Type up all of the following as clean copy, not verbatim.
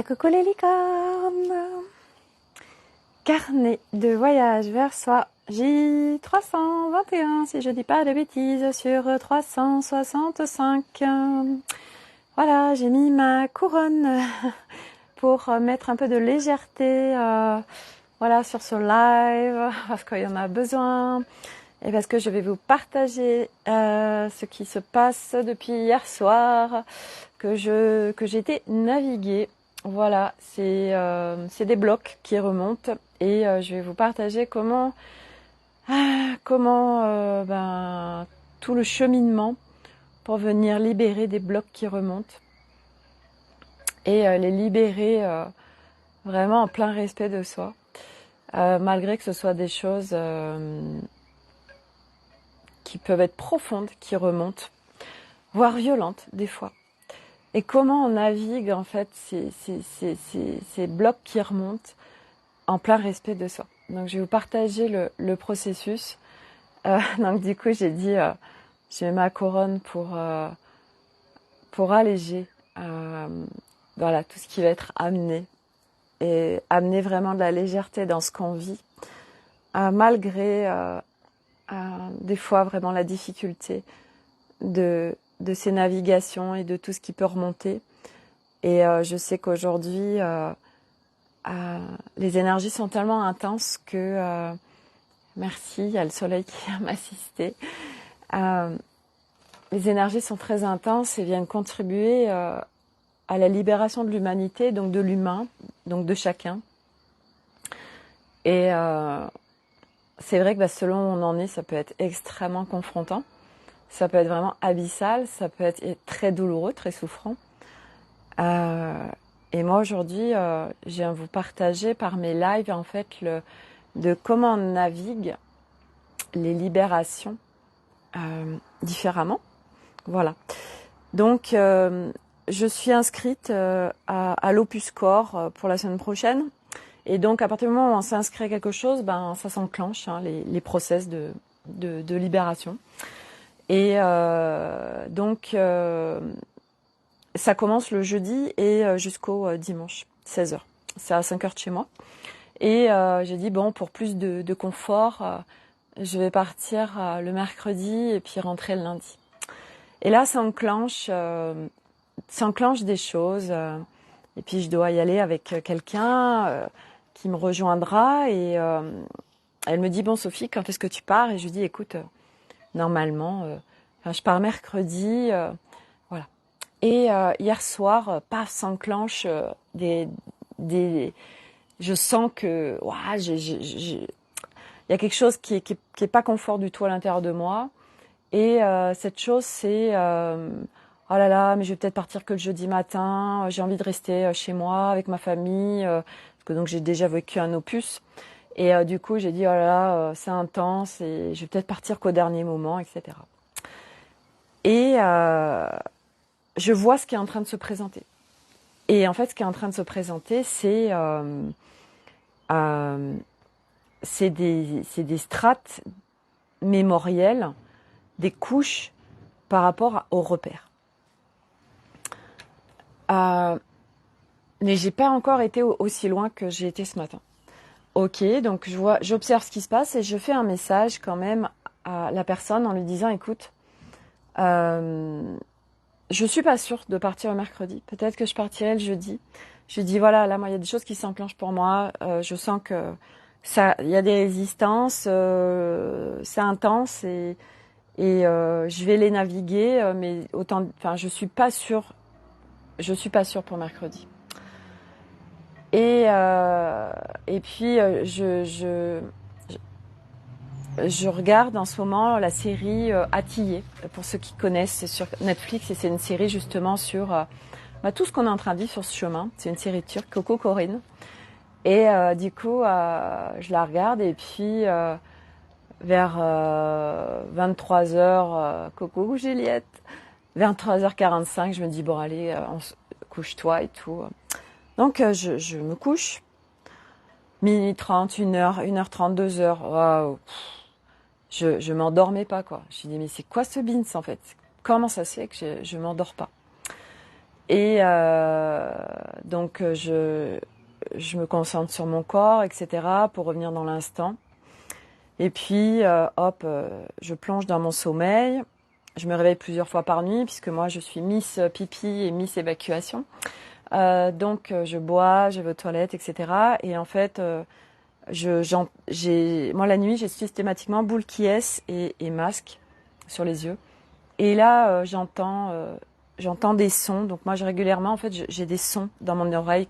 Coucou les licornes! Carnet de voyage vers soi, J321 si je dis pas de bêtises, sur 365. Voilà, j'ai mis ma couronne pour mettre un peu de légèreté voilà, sur ce live, parce qu'il y en a besoin. Et parce que je vais vous partager ce qui se passe depuis hier soir, que j'ai été naviguer. Voilà, c'est des blocs qui remontent et je vais vous partager comment tout le cheminement pour venir libérer des blocs qui remontent et les libérer vraiment en plein respect de soi, malgré que ce soit des choses qui peuvent être profondes, qui remontent, voire violentes des fois. Et comment on navigue en fait ces blocs qui remontent en plein respect de soi. Donc je vais vous partager le processus. Donc du coup j'ai dit je mets ma couronne pour alléger voilà, tout ce qui va être amené et amener vraiment de la légèreté dans ce qu'on vit, malgré des fois vraiment la difficulté de ces navigations et de tout ce qui peut remonter. Et je sais qu'aujourd'hui, les énergies sont tellement intenses que, merci, il y a le soleil qui vient m'assister. Les énergies sont très intenses et viennent contribuer à la libération de l'humanité, donc de l'humain, donc de chacun. Et c'est vrai que selon où on en est, ça peut être extrêmement confrontant. Ça peut être vraiment abyssal, ça peut être très douloureux, très souffrant. Et moi aujourd'hui, je viens vous partager par mes lives en fait de comment on navigue les libérations différemment. Voilà. Donc je suis inscrite à l'Opus Corps pour la semaine prochaine. Et donc à partir du moment où on s'inscrit à quelque chose, ça s'enclenche, les process de libération. Et donc ça commence le jeudi et jusqu'au dimanche, 16h. C'est à 5h de chez moi. Et j'ai dit, bon, pour plus de confort, je vais partir le mercredi et puis rentrer le lundi. Et là, ça enclenche des choses. Et puis, je dois y aller avec quelqu'un qui me rejoindra. Et elle me dit, bon, Sophie, quand est-ce que tu pars? Et je lui dis, écoute, normalement, je pars mercredi. Voilà. Et hier soir, paf, s'enclenche je sens que il y a quelque chose qui est pas confort du tout à l'intérieur de moi. Et cette chose, c'est oh là là, mais je vais peut-être partir que le jeudi matin. J'ai envie de rester chez moi avec ma famille, parce que donc j'ai déjà vécu un opus. Et du coup, j'ai dit oh là là, c'est intense et je vais peut-être partir qu'au dernier moment, etc. Et je vois ce qui est en train de se présenter. Et en fait, ce qui est en train de se présenter, c'est des strates mémorielles, des couches par rapport aux repères. Mais j'ai pas encore été aussi loin que j'ai été ce matin. Ok, donc j'observe ce qui se passe et je fais un message quand même à la personne en lui disant, écoute, je suis pas sûre de partir le mercredi. Peut-être que je partirai le jeudi. Je dis voilà, là, moi, il y a des choses qui s'enclenchent pour moi. Je sens que il y a des résistances. C'est intense et je vais les naviguer. Mais je suis pas sûre. Je suis pas sûre pour mercredi. Et puis je regarde en ce moment la série Atillé, pour ceux qui connaissent, c'est sur Netflix et c'est une série justement sur tout ce qu'on est en train de vivre sur ce chemin. C'est une série turque, Coco Corinne. Et du coup, je la regarde et puis vers 23h, coucou Juliette, 23h45, je me dis bon allez, couche-toi et tout. Donc je me couche, minuit 30, 1h, 1h30, 2h, waouh. Je m'endormais pas, quoi. Je me dis, mais c'est quoi ce bins, en fait? Comment ça se fait que je m'endors pas? Et Donc je me concentre sur mon corps, etc. pour revenir dans l'instant. Et puis, je plonge dans mon sommeil. Je me réveille plusieurs fois par nuit puisque moi, je suis Miss Pipi et Miss Évacuation. Donc, je bois, je vais aux toilettes, etc. Et en fait, moi, la nuit, j'ai systématiquement boule qui est et masque sur les yeux. Et là, j'entends des sons. Donc, moi, régulièrement, en fait, j'ai des sons dans mon oreille.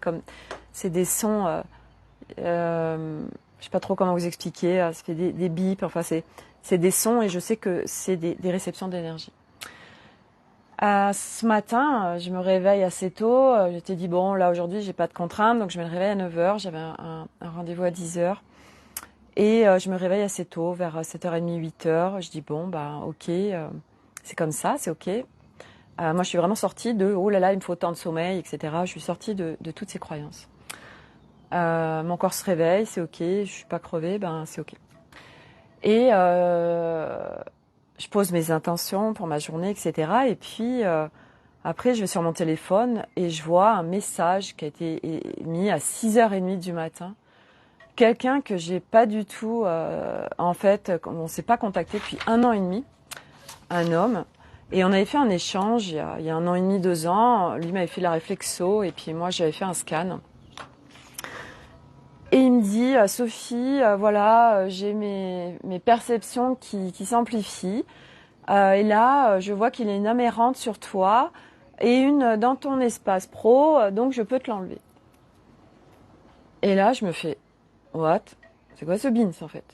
C'est des sons... je sais pas trop comment vous expliquer, ça fait des bips, enfin c'est des sons et je sais que c'est des réceptions d'énergie. Ce matin, je me réveille assez tôt, j'étais dit bon là aujourd'hui j'ai pas de contraintes donc je me réveille à 9h, j'avais un rendez-vous à 10h et je me réveille assez tôt, vers 7h30, 8h, je dis bon bah ok, c'est comme ça, c'est ok. Moi je suis vraiment sortie de oh là là il me faut autant de sommeil, etc. Je suis sortie de toutes ces croyances. Mon corps se réveille, c'est ok, je suis pas crevée, ben c'est ok. Et je pose mes intentions pour ma journée, etc. Et puis après, je vais sur mon téléphone et je vois un message qui a été mis à 6h30 du matin. Quelqu'un que j'ai pas du tout, en fait, on s'est pas contacté depuis 1 an et demi, un homme. Et on avait fait un échange il y a 1 an et demi, 2 ans. Lui m'avait fait la réflexo et puis moi j'avais fait un scan. Et il me dit, Sophie, voilà, j'ai mes perceptions qui s'amplifient. Et là, je vois qu'il y a une âme errante sur toi et une dans ton espace pro, donc je peux te l'enlever. Et là, je me fais, what? C'est quoi ce beans en fait?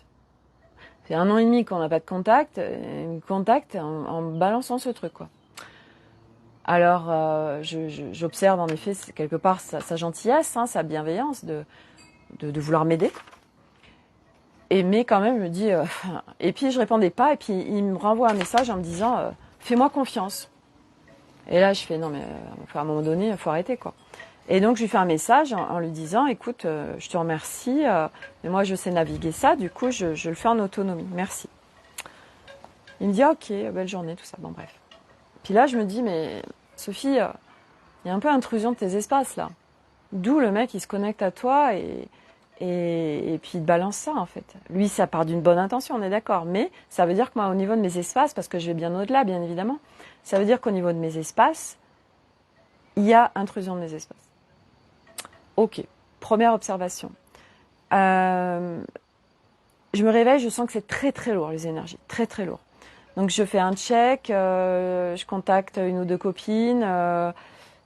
C'est 1 an et demi qu'on n'a pas de contact, il me contacte en balançant ce truc, quoi. Alors, j'observe en effet quelque part sa gentillesse, hein, sa bienveillance de vouloir m'aider. Mais quand même, je me dis... et puis, je répondais pas. Et puis, il me renvoie un message en me disant fais-moi confiance. Et là, je fais non, mais à un moment donné, il faut arrêter, quoi. Et donc, je lui fais un message en lui disant écoute, je te remercie. Mais moi, je sais naviguer ça. Du coup, je le fais en autonomie. Merci. Il me dit ok, belle journée, tout ça. Bon, bref. Puis là, je me dis mais Sophie, il y a un peu intrusion de tes espaces, là. D'où le mec, il se connecte à toi et puis il te balance ça en fait. Lui, ça part d'une bonne intention, on est d'accord. Mais ça veut dire que moi, au niveau de mes espaces, parce que je vais bien au-delà, bien évidemment, ça veut dire qu'au niveau de mes espaces, il y a intrusion de mes espaces. Ok, première observation. Je me réveille, je sens que c'est très très lourd, les énergies, très très lourd. Donc je fais un check, je contacte 1 ou 2 copines,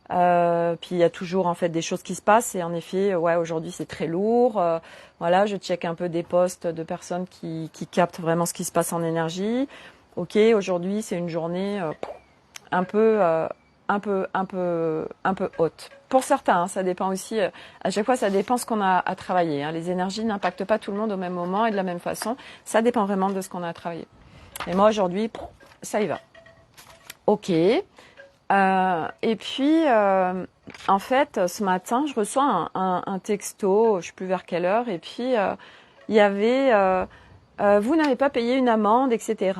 puis il y a toujours en fait des choses qui se passent et en effet ouais aujourd'hui c'est très lourd. Voilà, je check un peu des posts de personnes qui captent vraiment ce qui se passe en énergie. Ok, aujourd'hui c'est une journée un peu haute. Pour certains, hein, ça dépend aussi. À chaque fois, ça dépend ce qu'on a à travailler. Hein. Les énergies n'impactent pas tout le monde au même moment et de la même façon. Ça dépend vraiment de ce qu'on a à travailler. Et moi aujourd'hui, ça y va. Ok. Et puis, en fait, ce matin, je reçois un texto, je ne sais plus vers quelle heure, et puis il y avait vous n'avez pas payé une amende, etc.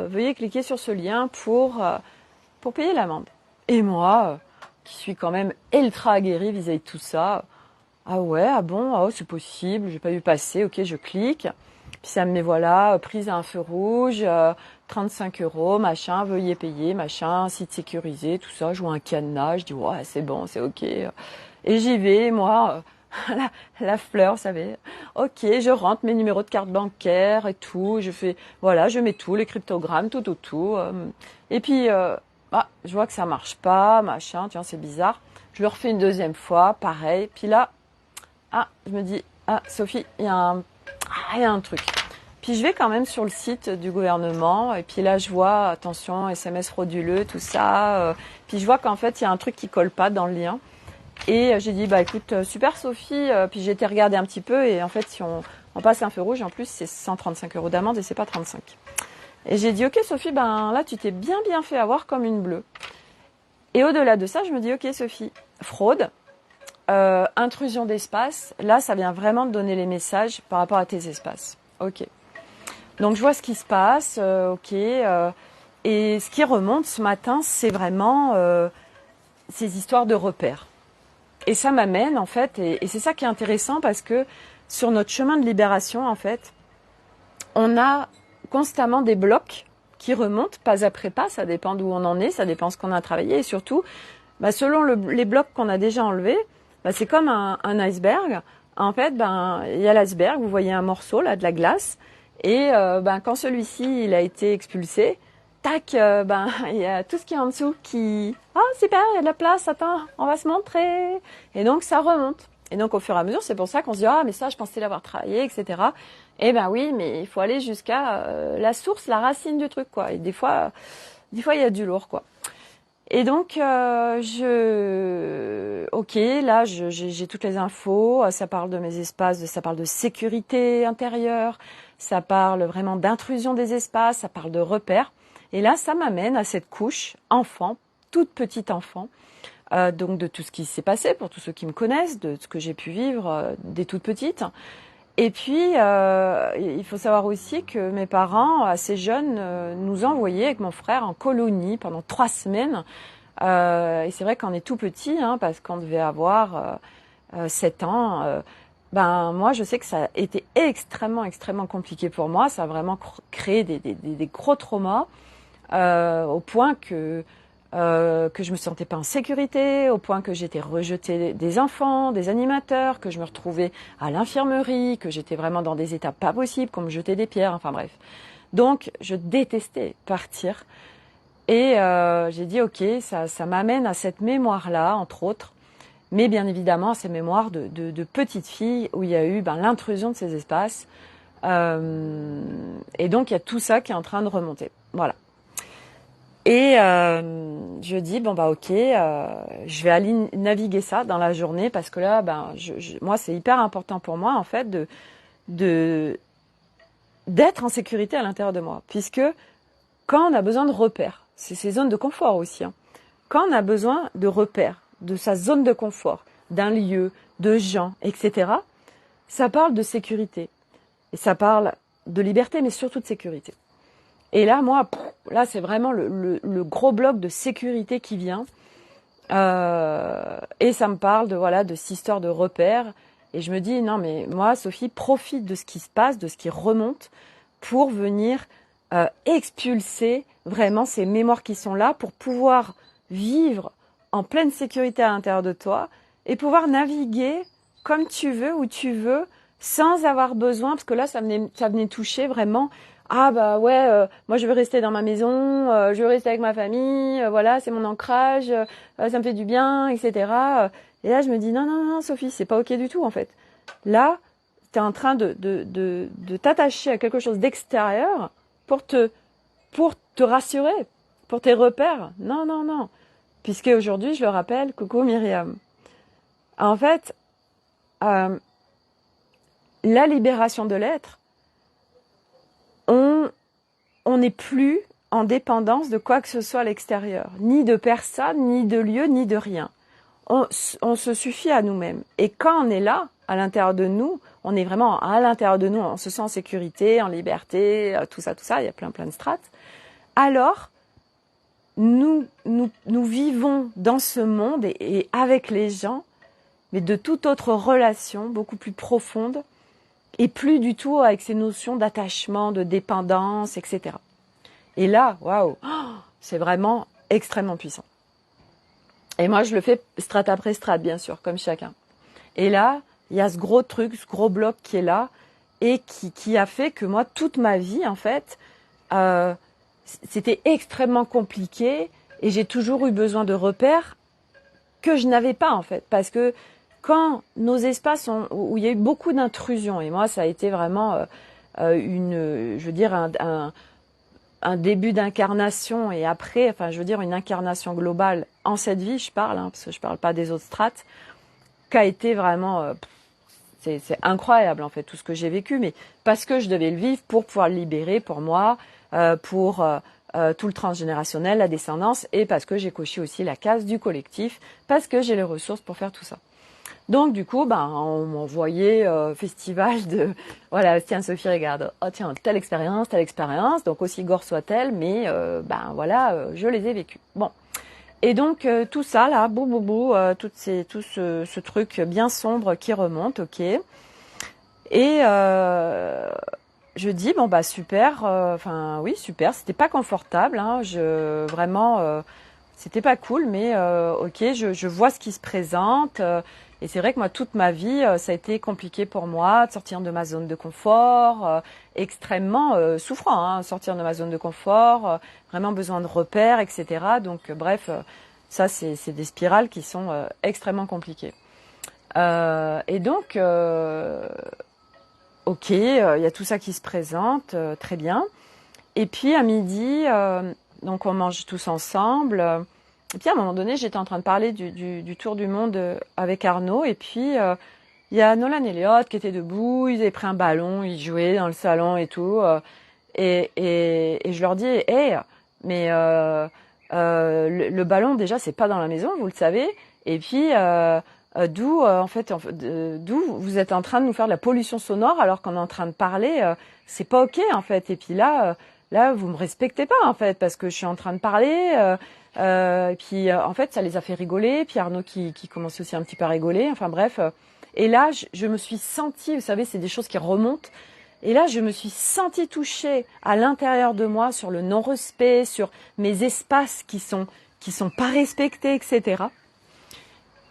Veuillez cliquer sur ce lien pour payer l'amende. Et moi, qui suis quand même ultra aguerrie vis-à-vis de tout ça, ah ouais, ah bon, oh, c'est possible, j'ai pas vu passer, ok, je clique. Puis ça me met voilà, prise à un feu rouge, 35 €, machin, veuillez payer, machin, site sécurisé, tout ça. Je vois un cadenas, je dis ouais, c'est bon, c'est ok. Et j'y vais, moi, la fleur, vous savez. Ok, je rentre mes numéros de carte bancaire et tout. Je fais, voilà, je mets tout, les cryptogrammes, tout. Et puis, je vois que ça marche pas, machin, tiens, c'est bizarre. Je le refais une deuxième fois, pareil. Puis là, je me dis, Sophie, il y a un truc. Puis je vais quand même sur le site du gouvernement et puis là je vois, attention, SMS frauduleux, tout ça. Puis je vois qu'en fait il y a un truc qui colle pas dans le lien. Et j'ai dit, écoute, super Sophie. Puis j'ai été regarder un petit peu et en fait si on passe un feu rouge, en plus c'est 135 € d'amende et c'est pas 35. Et j'ai dit, ok Sophie, là tu t'es bien fait avoir comme une bleue. Et au-delà de ça, je me dis, ok Sophie, fraude. Intrusion d'espace, là ça vient vraiment de donner les messages par rapport à tes espaces. Ok. Donc je vois ce qui se passe, ok. Et ce qui remonte ce matin, c'est vraiment ces histoires de repères. Et ça m'amène en fait, et c'est ça qui est intéressant parce que sur notre chemin de libération en fait, on a constamment des blocs qui remontent pas après pas, ça dépend d'où on en est, ça dépend ce qu'on a travaillé et surtout, selon les blocs qu'on a déjà enlevés, c'est comme un iceberg. En fait, il y a l'iceberg, vous voyez un morceau là de la glace et quand celui-ci il a été expulsé, tac, il y a tout ce qui est en dessous qui super, il y a de la place, attends, on va se montrer. Et donc ça remonte. Et donc au fur et à mesure, c'est pour ça qu'on se dit mais ça je pensais l'avoir travaillé, etc. Eh ben oui, mais il faut aller jusqu'à la source, la racine du truc, quoi. Et des fois il y a du lourd, quoi. Et donc là j'ai toutes les infos, ça parle de mes espaces, ça parle de sécurité intérieure, ça parle vraiment d'intrusion des espaces, ça parle de repères. Et là ça m'amène à cette couche enfant, toute petite enfant, donc de tout ce qui s'est passé pour tous ceux qui me connaissent, de ce que j'ai pu vivre des toutes petites. Et puis, il faut savoir aussi que mes parents, assez jeunes, nous envoyaient avec mon frère en colonie pendant 3 semaines. Et c'est vrai qu'on est tout petit, parce qu'on devait avoir 7 ans. Moi, je sais que ça a été extrêmement, extrêmement compliqué pour moi. Ça a vraiment créé des gros traumas, au point que je me sentais pas en sécurité, au point que j'étais rejetée des enfants, des animateurs, que je me retrouvais à l'infirmerie, que j'étais vraiment dans des états pas possibles, qu'on me jetait des pierres, enfin bref. Donc, je détestais partir. Et j'ai dit, ok, ça m'amène à cette mémoire-là, entre autres, mais bien évidemment à ces mémoires de petite fille où il y a eu l'intrusion de ces espaces. Et donc, il y a tout ça qui est en train de remonter. Voilà. Et je dis ok, je vais aller naviguer ça dans la journée parce que là, moi c'est hyper important pour moi en fait d'être en sécurité à l'intérieur de moi, puisque quand on a besoin de repères, c'est ces zones de confort aussi. Quand on a besoin de repères, de sa zone de confort, d'un lieu, de gens, etc. Ça parle de sécurité et ça parle de liberté, mais surtout de sécurité. Et là, moi, c'est vraiment le gros bloc de sécurité qui vient. Et ça me parle de cette histoire de repères. Et je me dis, non, mais moi, Sophie, profite de ce qui se passe, de ce qui remonte, pour venir expulser vraiment ces mémoires qui sont là, pour pouvoir vivre en pleine sécurité à l'intérieur de toi et pouvoir naviguer comme tu veux, où tu veux, sans avoir besoin, parce que là, ça venait toucher vraiment... moi je veux rester dans ma maison, je veux rester avec ma famille, voilà, c'est mon ancrage, ça me fait du bien, etc. Et là je me dis non Sophie, c'est pas ok du tout en fait. Là, tu es en train de t'attacher à quelque chose d'extérieur pour te rassurer, pour tes repères. Non. Puisque aujourd'hui, je le rappelle, coucou Myriam. En fait, la libération de l'être, on n'est plus en dépendance de quoi que ce soit à l'extérieur, ni de personne, ni de lieu, ni de rien. On se suffit à nous-mêmes. Et quand on est là, à l'intérieur de nous, on est vraiment à l'intérieur de nous, on se sent en sécurité, en liberté, tout ça, il y a plein de strates. Alors, nous vivons dans ce monde et avec les gens, mais de toute autre relation, beaucoup plus profonde, et plus du tout avec ces notions d'attachement, de dépendance, etc. Et là, waouh, c'est vraiment extrêmement puissant. Et moi, je le fais strate après strate, bien sûr, comme chacun. Et là, il y a ce gros truc, ce gros bloc qui est là, et qui a fait que moi, toute ma vie, en fait, c'était extrêmement compliqué, et j'ai toujours eu besoin de repères que je n'avais pas, en fait, parce que quand nos espaces où il y a eu beaucoup d'intrusions, et moi ça a été vraiment un début d'incarnation, et après, une incarnation globale en cette vie, je parle, parce que je parle pas des autres strates, qui a été vraiment, c'est incroyable en fait tout ce que j'ai vécu, mais parce que je devais le vivre pour pouvoir le libérer pour moi, pour tout le transgénérationnel, la descendance, et parce que j'ai coché aussi la case du collectif, parce que j'ai les ressources pour faire tout ça. Donc du coup, on m'envoyait festival de voilà, tiens Sophie, regarde, oh tiens, telle expérience, donc aussi gore soit-elle, mais je les ai vécues. Bon. Et donc tout ça là, tout ce truc bien sombre qui remonte, ok. Et je dis bon bah super, enfin oui super, c'était pas confortable, hein, c'était pas cool, mais ok, je vois ce qui se présente. Et c'est vrai que moi toute ma vie, ça a été compliqué pour moi de sortir de ma zone de confort, extrêmement souffrant, hein, sortir de ma zone de confort, vraiment besoin de repères, etc. Donc bref, ça c'est des spirales qui sont extrêmement compliquées. Et donc ok, il y a tout ça qui se présente, très bien. Et puis à midi, donc on mange tous ensemble. Et puis à un moment donné, j'étais en train de parler du tour du monde avec Arnaud. Et puis il y a Nolan Elliott qui était debout, ils avaient pris un ballon, ils jouaient dans le salon et tout. Et je leur dis, hey, mais le ballon déjà c'est pas dans la maison, vous le savez. Et puis d'où vous êtes en train de nous faire de la pollution sonore alors qu'on est en train de parler, c'est pas ok en fait. Et puis là vous me respectez pas en fait parce que je suis en train de parler. Et puis en fait ça les a fait rigoler. Puis Arnaud qui commence aussi un petit peu à rigoler. Enfin bref. Et là je me suis sentie, vous savez, c'est des choses qui remontent. Et là je me suis sentie touchée à l'intérieur de moi sur le non-respect, sur mes espaces qui sont pas respectés, etc.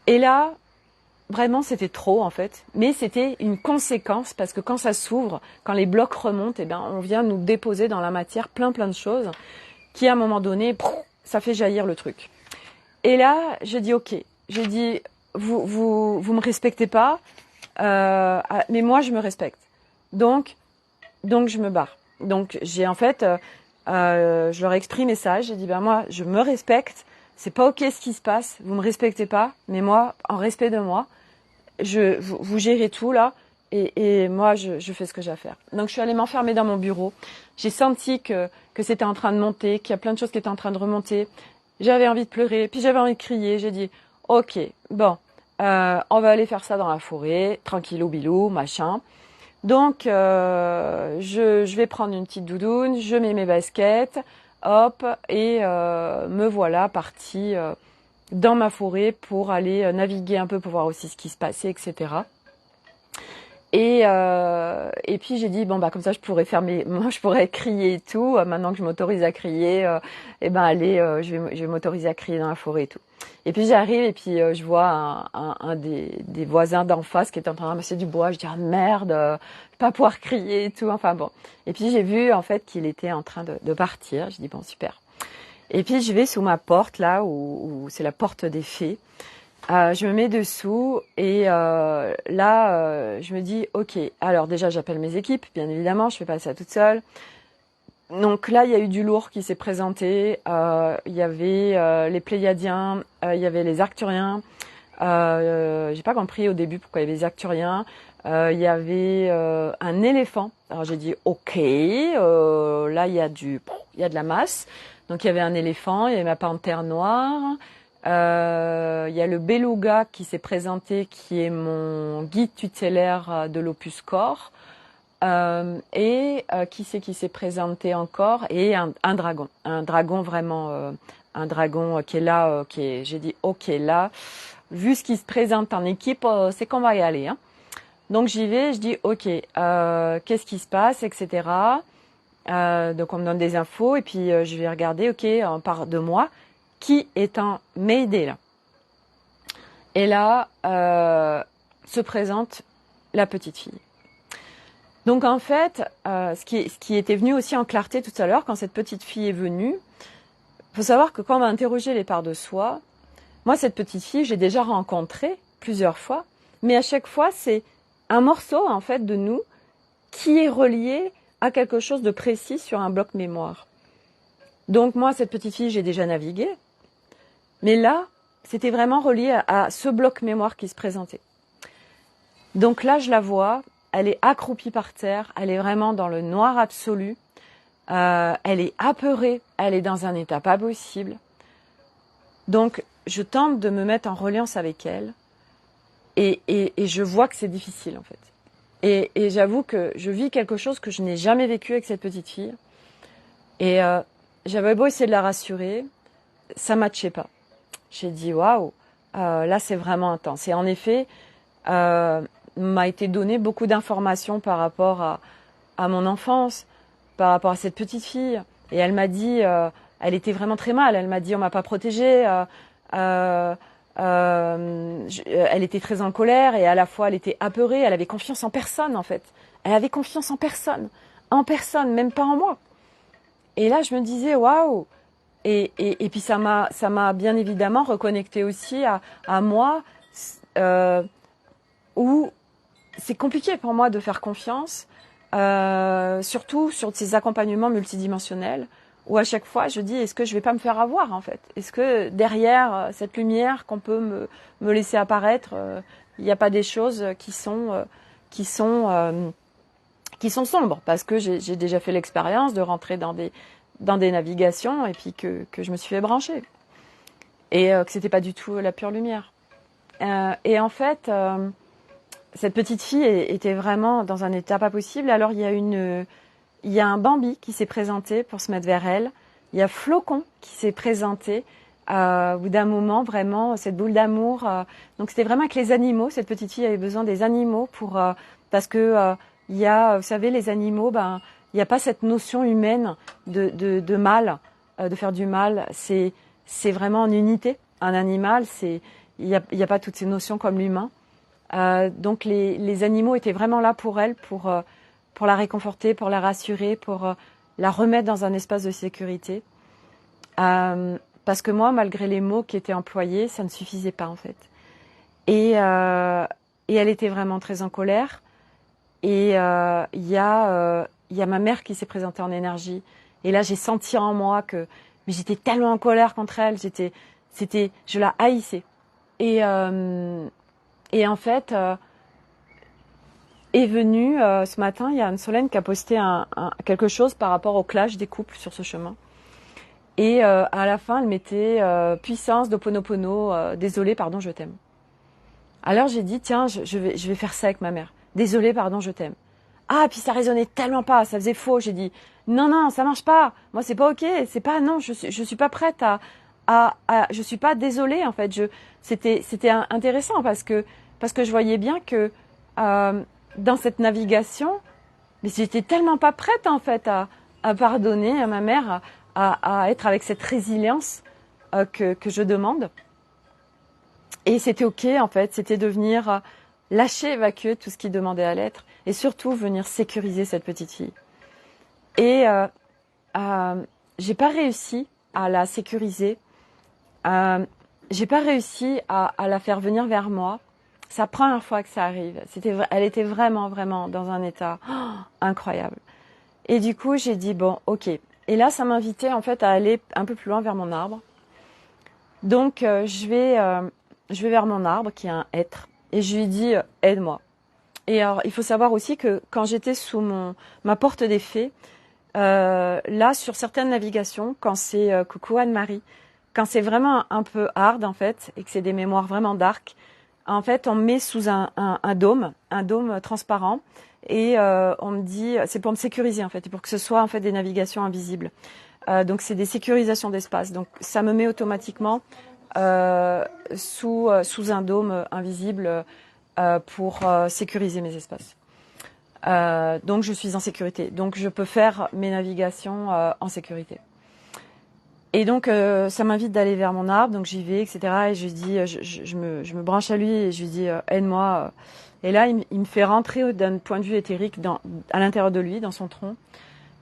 Et là vraiment, c'était trop en fait, mais c'était une conséquence parce que quand ça s'ouvre, quand les blocs remontent, eh ben, on vient nous déposer dans la matière plein de choses qui, à un moment donné, ça fait jaillir le truc. Et là, j'ai dit ok, j'ai dit vous me respectez pas, mais moi je me respecte, donc je me barre. Donc j'ai en fait, je leur ai exprimé ça, j'ai dit ben moi je me respecte, c'est pas ok ce qui se passe, vous me respectez pas, mais moi en respect de moi. Vous gérez tout là et moi je fais ce que j'ai à faire. Donc je suis allée m'enfermer dans mon bureau. J'ai senti que c'était en train de monter, qu'il y a plein de choses qui étaient en train de remonter. J'avais envie de pleurer, puis j'avais envie de crier. J'ai dit ok, bon, on va aller faire ça dans la forêt, tranquillou bilou, machin. Donc je vais prendre une petite doudoune, je mets mes baskets, hop, et me voilà partie dans ma forêt pour aller naviguer un peu pour voir aussi ce qui se passait, etc. Et puis j'ai dit bon bah comme ça je pourrais moi je pourrais crier et tout. Maintenant que je m'autorise à crier, et ben allez, je vais m'autoriser à crier dans la forêt et tout. Et puis j'arrive et puis je vois un des voisins d'en face qui est en train de ramasser du bois. Je dis ah merde, je vais pas pouvoir crier et tout. Enfin bon. Et puis j'ai vu en fait qu'il était en train de partir. Je dis bon super. Et puis je vais sous ma porte là où c'est la porte des fées. Je me mets dessous et je me dis ok. Alors déjà j'appelle mes équipes, bien évidemment, je fais pas ça toute seule. Donc là il y a eu du lourd qui s'est présenté. Il y avait les Pléiadiens, il y avait les Arcturiens. J'ai pas compris au début pourquoi il y avait les Arcturiens. Il y avait un éléphant. Alors j'ai dit ok. Là il y a de la masse. Donc il y avait un éléphant, il y avait ma panthère noire, il y a le beluga qui s'est présenté, qui est mon guide tutélaire de l'Opus Core, et qui s'est présenté encore, et un dragon vraiment, un dragon qui est là, j'ai dit ok là, vu ce qui se présente en équipe, c'est qu'on va y aller, hein. Donc j'y vais, je dis ok, qu'est-ce qui se passe, etc. Donc on me donne des infos et puis je vais regarder, ok, on part de moi, qui est en Mayday là. Et là se présente la petite fille. Donc en fait, ce qui était venu aussi en clarté tout à l'heure, quand cette petite fille est venue, faut savoir que quand on va interroger les parts de soi, moi cette petite fille, j'ai déjà rencontrée plusieurs fois, mais à chaque fois c'est un morceau en fait de nous qui est relié à quelque chose de précis sur un bloc mémoire. Donc moi, cette petite fille, j'ai déjà navigué, mais là, c'était vraiment relié à ce bloc mémoire qui se présentait. Donc là, je la vois, elle est accroupie par terre, elle est vraiment dans le noir absolu, elle est apeurée, elle est dans un état pas possible. Donc, je tente de me mettre en reliance avec elle, et je vois que c'est difficile en fait. Et j'avoue que je vis quelque chose que je n'ai jamais vécu avec cette petite fille. Et j'avais beau essayer de la rassurer, ça matchait pas. J'ai dit waouh, là c'est vraiment intense. Et en effet, m'a été donné beaucoup d'informations par rapport à mon enfance, par rapport à cette petite fille. Et elle m'a dit, elle était vraiment très mal. Elle m'a dit, on m'a pas protégée. Elle était très en colère et à la fois elle était apeurée. Elle avait confiance en personne en fait. Elle avait confiance en personne, même pas en moi. Et là, je me disais waouh. Et puis ça m'a bien évidemment reconnecté aussi à moi, où c'est compliqué pour moi de faire confiance, surtout sur ces accompagnements multidimensionnels, où à chaque fois je dis est-ce que je vais pas me faire avoir en fait? Est-ce que derrière cette lumière qu'on peut me laisser apparaître, il n'y a pas des choses qui sont sombres? Parce que j'ai déjà fait l'expérience de rentrer dans des navigations et puis que je me suis fait brancher et que c'était pas du tout la pure lumière. Et en fait, cette petite fille était vraiment dans un état pas possible. Alors il y a un Bambi qui s'est présenté pour se mettre vers elle. Il y a Flocon qui s'est présenté. Au bout d'un moment, vraiment cette boule d'amour. Donc c'était vraiment avec les animaux. Cette petite fille avait besoin des animaux parce que il y a, vous savez, les animaux, il n'y a pas cette notion humaine de mal, de faire du mal. C'est vraiment en unité. Un animal, il y a pas toutes ces notions comme l'humain. Donc les animaux étaient vraiment là pour elle, pour la réconforter, pour la rassurer, pour la remettre dans un espace de sécurité. Parce que moi, malgré les mots qui étaient employés, ça ne suffisait pas en fait. Et elle était vraiment très en colère. Et il y a ma mère qui s'est présentée en énergie. Et là, j'ai senti en moi mais j'étais tellement en colère contre elle. Je la haïssais. Et en fait, est venu ce matin, il y a Anne-Solène qui a posté quelque chose par rapport au clash des couples sur ce chemin. Et à la fin, elle mettait puissance d'Ho'oponopono, désolé, pardon, je t'aime. Alors j'ai dit, tiens, je vais faire ça avec ma mère. Désolé, pardon, je t'aime. Ah, puis ça résonnait tellement pas, ça faisait faux. J'ai dit, non, ça marche pas. Moi, c'est pas ok, c'est pas, non, je suis pas prête je suis pas désolée, en fait. C'était intéressant parce que je voyais bien que dans cette navigation, mais j'étais tellement pas prête, en fait, à pardonner à ma mère, à être avec cette résilience que je demande. Et c'était ok, en fait, c'était de venir lâcher, évacuer tout ce qui demandait à l'être et surtout venir sécuriser cette petite fille. Et j'ai pas réussi à la sécuriser, j'ai pas réussi à la faire venir vers moi. C'est la première fois que ça arrive. Elle était vraiment, vraiment dans un état incroyable. Et du coup, j'ai dit bon, ok. Et là, ça m'invitait en fait à aller un peu plus loin vers mon arbre. Donc, je vais vers mon arbre qui est un hêtre et je lui dis aide-moi. Et alors, il faut savoir aussi que quand j'étais sous ma porte des fées, là, sur certaines navigations, quand c'est coucou Anne-Marie, quand c'est vraiment un peu hard en fait et que c'est des mémoires vraiment dark, en fait, on me met sous un dôme transparent et on me dit, c'est pour me sécuriser en fait, et pour que ce soit en fait des navigations invisibles. Donc c'est des sécurisations d'espace. Donc ça me met automatiquement sous un dôme invisible pour sécuriser mes espaces. Donc je suis en sécurité. Donc je peux faire mes navigations en sécurité. Et donc ça m'invite d'aller vers mon arbre, donc j'y vais, etc. Et je lui dis, je me branche à lui et je lui dis aide-moi. Et là il me fait rentrer d'un point de vue éthérique à l'intérieur de lui, dans son tronc.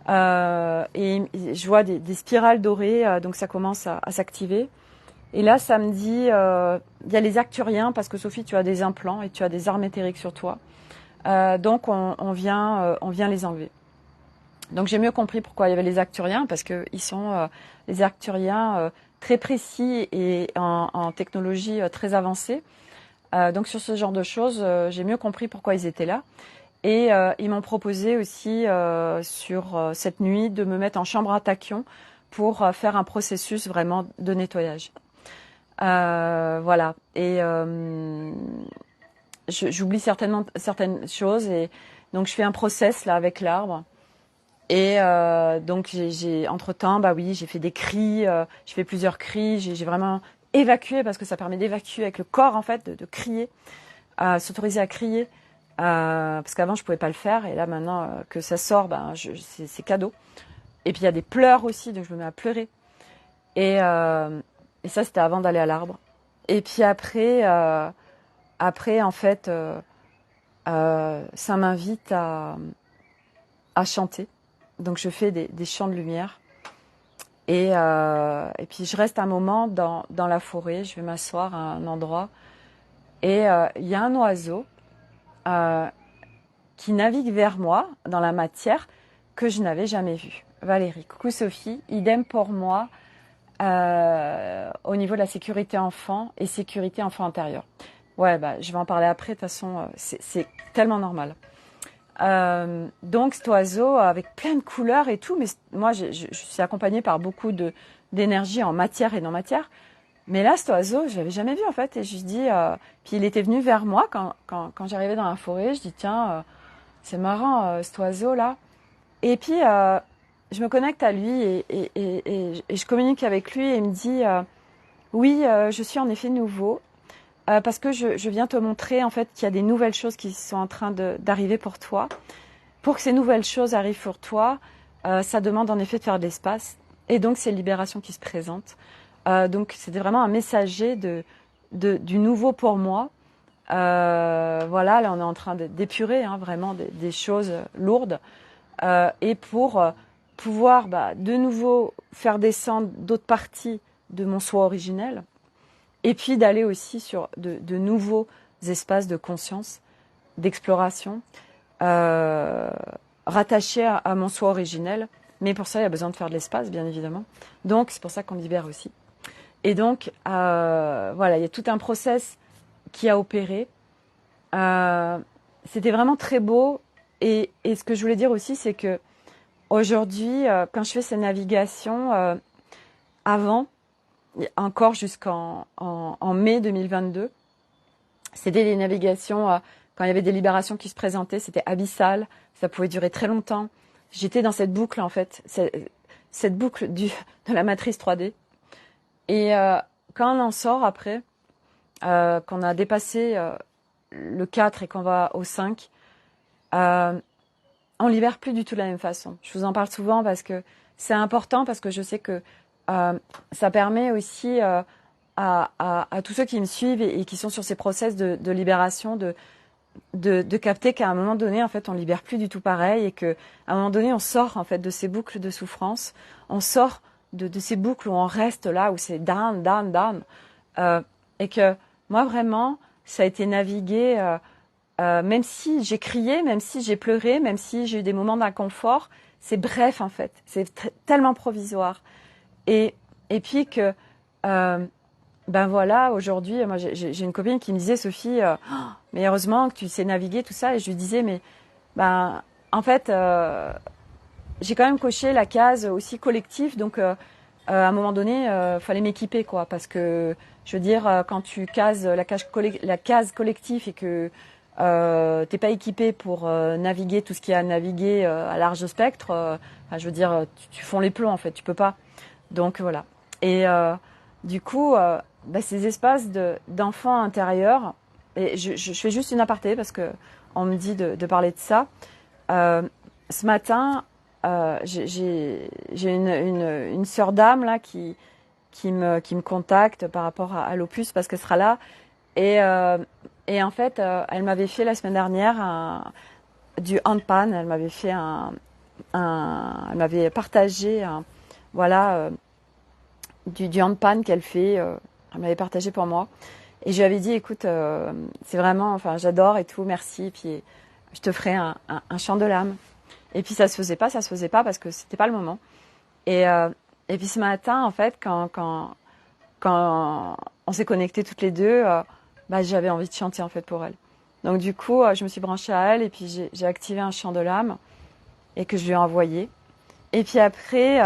Et je vois des spirales dorées, donc ça commence à s'activer. Et là ça me dit, il y a les acturiens, parce que Sophie tu as des implants et tu as des armes éthériques sur toi. Donc on vient les enlever. Donc j'ai mieux compris pourquoi il y avait les acturiens, parce que ils sont les acturiens très précis et en technologie très avancée. Donc sur ce genre de choses, j'ai mieux compris pourquoi ils étaient là. Et ils m'ont proposé aussi sur cette nuit de me mettre en chambre à tachyon pour faire un processus vraiment de nettoyage. Voilà. Et j'oublie certaines choses et donc je fais un process là avec l'arbre. Et donc j'ai entre-temps, bah oui, j'ai fait des cris, j'ai fait plusieurs cris, j'ai vraiment évacuer, parce que ça permet d'évacuer avec le corps, en fait, de crier, s'autoriser à crier, parce qu'avant, je pouvais pas le faire, et là, maintenant que ça sort, c'est cadeau. Et puis, il y a des pleurs aussi, donc je me mets à pleurer. Et ça, c'était avant d'aller à l'arbre. Et puis après, en fait, ça m'invite à chanter. Donc, je fais des chants de lumière. Et puis, je reste un moment dans la forêt. Je vais m'asseoir à un endroit. Et il y a un oiseau qui navigue vers moi dans la matière que je n'avais jamais vu. Valérie, coucou Sophie, idem pour moi au niveau de la sécurité enfant et sécurité enfant intérieur. Ouais, je vais en parler après, de toute façon, c'est tellement normal. Donc cet oiseau avec plein de couleurs et tout, mais moi je suis accompagnée par beaucoup d'énergie en matière et non matière. Mais là, cet oiseau, je l'avais jamais vu en fait, et je dis, puis il était venu vers moi quand j'arrivais dans la forêt. Je dis tiens, c'est marrant cet oiseau là. Et puis je me connecte à lui et je communique avec lui et il me dit oui, je suis en effet nouveau parce que je viens te montrer en fait qu'il y a des nouvelles choses qui sont en train d'arriver pour toi. Pour que ces nouvelles choses arrivent pour toi, ça demande en effet de faire de l'espace et donc c'est libération qui se présente. Donc c'était vraiment un messager du nouveau pour moi. Voilà, là on est en train d'épurer vraiment des choses lourdes et pour pouvoir de nouveau faire descendre d'autres parties de mon soi originel et puis d'aller aussi sur de nouveaux espaces de conscience, d'exploration rattachés à mon soi originel. Mais pour ça, il y a besoin de faire de l'espace, bien évidemment. Donc, c'est pour ça qu'on libère aussi. Et donc, voilà, il y a tout un process qui a opéré. C'était vraiment très beau. Et ce que je voulais dire aussi, c'est que aujourd'hui, quand je fais ces navigations, avant, encore jusqu'en mai 2022, c'était des navigations, quand il y avait des libérations qui se présentaient, c'était abyssal, ça pouvait durer très longtemps. J'étais dans cette boucle, en fait, cette boucle de la matrice 3D. Et quand on en sort après, qu'on a dépassé le 4 et qu'on va au 5, on libère plus du tout de la même façon. Je vous en parle souvent parce que c'est important, parce que je sais que ça permet aussi à tous ceux qui me suivent et qui sont sur ces process de libération de capter qu'à un moment donné, en fait, on libère plus du tout pareil et qu'à un moment donné, on sort en fait de ces boucles de souffrance, on sort de ces boucles où on reste là, où c'est down, down, down. Et que moi, vraiment, ça a été navigué, même si j'ai crié, même si j'ai pleuré, même si j'ai eu des moments d'inconfort, c'est bref en fait, c'est tellement provisoire. Et puis que, voilà, aujourd'hui, moi j'ai une copine qui me disait, Sophie, mais heureusement que tu sais naviguer, tout ça, et je lui disais, mais en fait, j'ai quand même coché la case aussi collective, donc à un moment donné, fallait m'équiper, quoi, parce que je veux dire, quand tu cases la case collective et que t'es pas équipé pour naviguer tout ce qu'il y a à naviguer à large spectre, je veux dire, tu fonds les plombs en fait, tu peux pas. Donc voilà. Et du coup, ces espaces d'enfants intérieurs, et je fais juste une aparté parce que on me dit de parler de ça. Ce matin, j'ai une sœur d'âme là qui me contacte par rapport à l'opus parce qu'elle sera là et en fait elle m'avait fait la semaine dernière du handpan. Elle m'avait fait elle m'avait partagé du handpan qu'elle fait. Elle m'avait partagé pour moi et je lui avais dit écoute, c'est vraiment, enfin j'adore et tout, merci, et puis je te ferai un chant de l'âme. Et puis ça se faisait pas parce que c'était pas le moment. Et puis ce matin, en fait, quand on s'est connectés toutes les deux, j'avais envie de chanter en fait pour elle. Donc du coup, je me suis branchée à elle et puis j'ai activé un chant de l'âme et que je lui ai envoyé. Et puis après,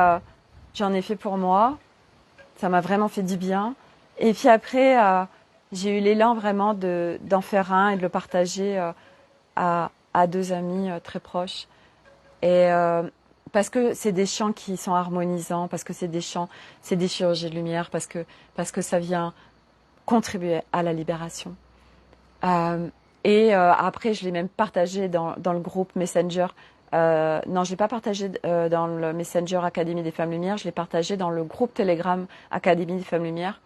j'en ai fait pour moi. Ça m'a vraiment fait du bien. Et puis après, j'ai eu l'élan vraiment d'en faire un et de le partager à deux amis très proches. Et parce que c'est des chants qui sont harmonisants, parce que c'est des chants, c'est des chirurgies de lumière, parce que ça vient contribuer à la libération. Après, je l'ai même partagé dans le groupe Messenger. Non, je l'ai pas partagé dans le Messenger Académie des Femmes Lumière, je l'ai partagé dans le groupe Telegram Académie des Femmes Lumière.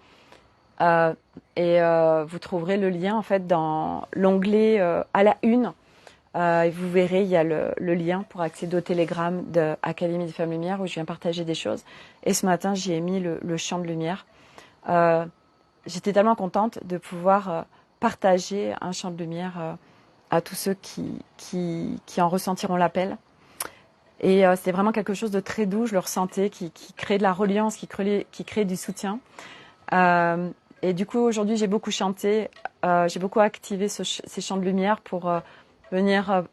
Vous trouverez le lien en fait dans l'onglet à la une. Et vous verrez, il y a le lien pour accéder au Telegram de Académie des Femmes Lumière où je viens partager des choses. Et ce matin, j'y ai mis le champ de lumière. J'étais tellement contente de pouvoir partager un champ de lumière à tous ceux qui en ressentiront l'appel. Et c'est vraiment quelque chose de très doux, je le ressentais, qui crée de la reliance, qui crée du soutien. Et du coup, aujourd'hui, j'ai beaucoup chanté, j'ai beaucoup activé ces champs de lumière pour venir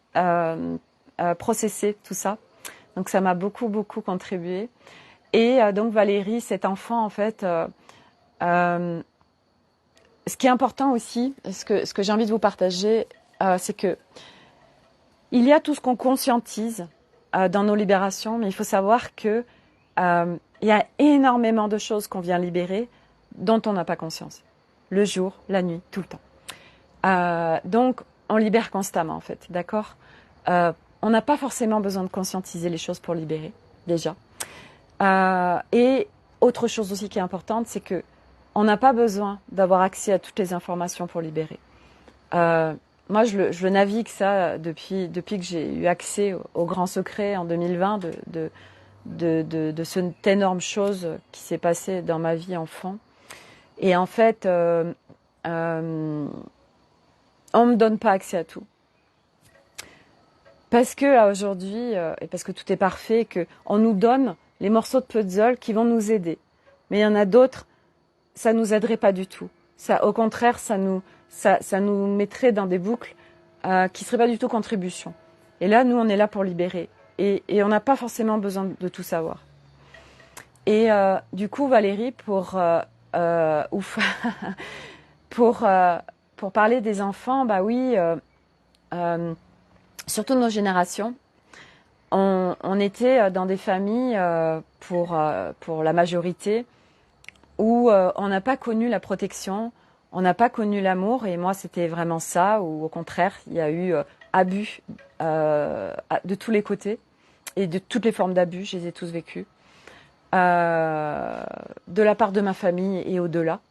processer tout ça. Donc ça m'a beaucoup, beaucoup contribué. Et donc Valérie, cet enfant, en fait, ce qui est important aussi, ce que j'ai envie de vous partager, c'est que il y a tout ce qu'on conscientise dans nos libérations, mais il faut savoir que il y a énormément de choses qu'on vient libérer dont on n'a pas conscience. Le jour, la nuit, tout le temps. Donc, on libère constamment, en fait, d'accord ? On n'a pas forcément besoin de conscientiser les choses pour libérer, déjà. Et autre chose aussi qui est importante, c'est que on n'a pas besoin d'avoir accès à toutes les informations pour libérer. Moi, je le navigue ça depuis que j'ai eu accès au grand secret en 2020 de cette énorme chose qui s'est passée dans ma vie enfant. Et en fait, on me donne pas accès à tout. Parce que aujourd'hui, et parce que tout est parfait, que on nous donne les morceaux de puzzle qui vont nous aider. Mais il y en a d'autres, ça nous aiderait pas du tout. Ça, au contraire, ça nous mettrait dans des boucles qui seraient pas du tout contribution. Et là, nous, on est là pour libérer. Et on n'a pas forcément besoin de tout savoir. Et du coup, Valérie, pour pour parler des enfants, bah oui, surtout nos générations, on était dans des familles pour la majorité où on n'a pas connu la protection, on n'a pas connu l'amour, et moi c'était vraiment ça, ou au contraire, il y a eu abus de tous les côtés, et de toutes les formes d'abus, je les ai tous vécus, de la part de ma famille et au-delà.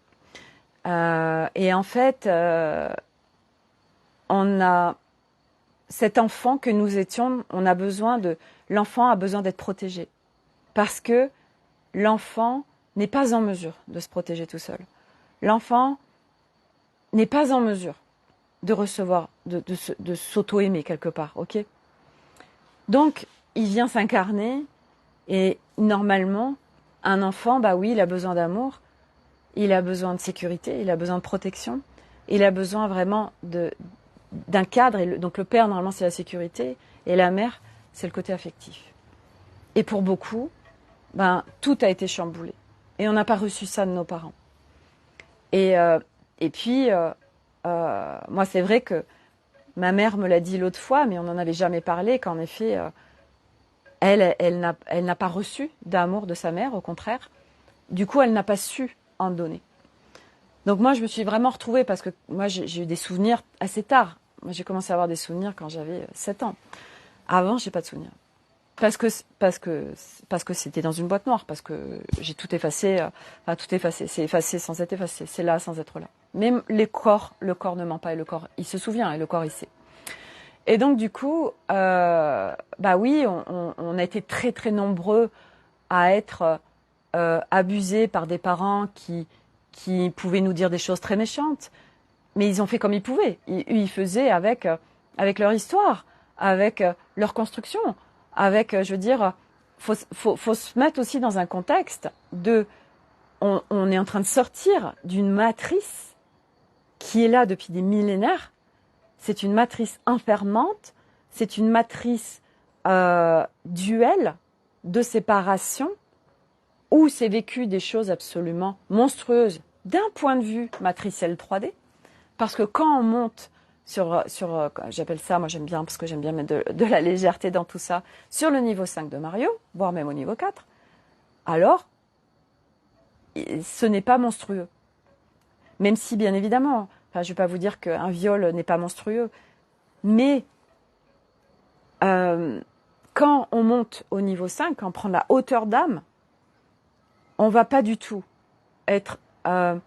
Et en fait, on a cet enfant que nous étions, l'enfant a besoin d'être protégé. Parce que l'enfant n'est pas en mesure de se protéger tout seul. L'enfant n'est pas en mesure de recevoir, de s'auto-aimer quelque part, ok ? Donc, il vient s'incarner et normalement, un enfant, bah oui, il a besoin d'amour, il a besoin de sécurité, il a besoin de protection, il a besoin vraiment d'un cadre. Et donc le père, normalement, c'est la sécurité, et la mère, c'est le côté affectif. Et pour beaucoup, tout a été chamboulé. Et on n'a pas reçu ça de nos parents. Et puis, moi, c'est vrai que ma mère me l'a dit l'autre fois, mais on n'en avait jamais parlé, qu'en effet, elle n'a pas reçu d'amour de sa mère, au contraire. Du coup, elle n'a pas su en donner. Donc moi, je me suis vraiment retrouvée, parce que moi, j'ai eu des souvenirs assez tard. Moi, j'ai commencé à avoir des souvenirs quand j'avais 7 ans. Avant, j'ai pas de souvenirs. Parce que c'était dans une boîte noire, parce que j'ai tout effacé, tout effacé, c'est effacé sans être effacé, c'est là sans être là. Mais le corps ne ment pas, et le corps, il se souvient, et le corps, il sait. Et donc, du coup, oui, on a été très, très nombreux à être abusés par des parents qui pouvaient nous dire des choses très méchantes. Mais ils ont fait comme ils pouvaient. Ils faisaient avec leur histoire, avec leur construction, avec, je veux dire, faut se mettre aussi dans un contexte on est en train de sortir d'une matrice qui est là depuis des millénaires. C'est une matrice enfermante, c'est une matrice duelle de séparation où s'est vécu des choses absolument monstrueuses d'un point de vue matriciel 3D. Parce que quand on monte j'appelle ça, moi j'aime bien, parce que j'aime bien mettre de la légèreté dans tout ça, sur le niveau 5 de Mario, voire même au niveau 4, alors ce n'est pas monstrueux. Même si, bien évidemment, enfin, je ne vais pas vous dire qu'un viol n'est pas monstrueux, mais quand on monte au niveau 5, quand on prend la hauteur d'âme, on va pas du tout être... on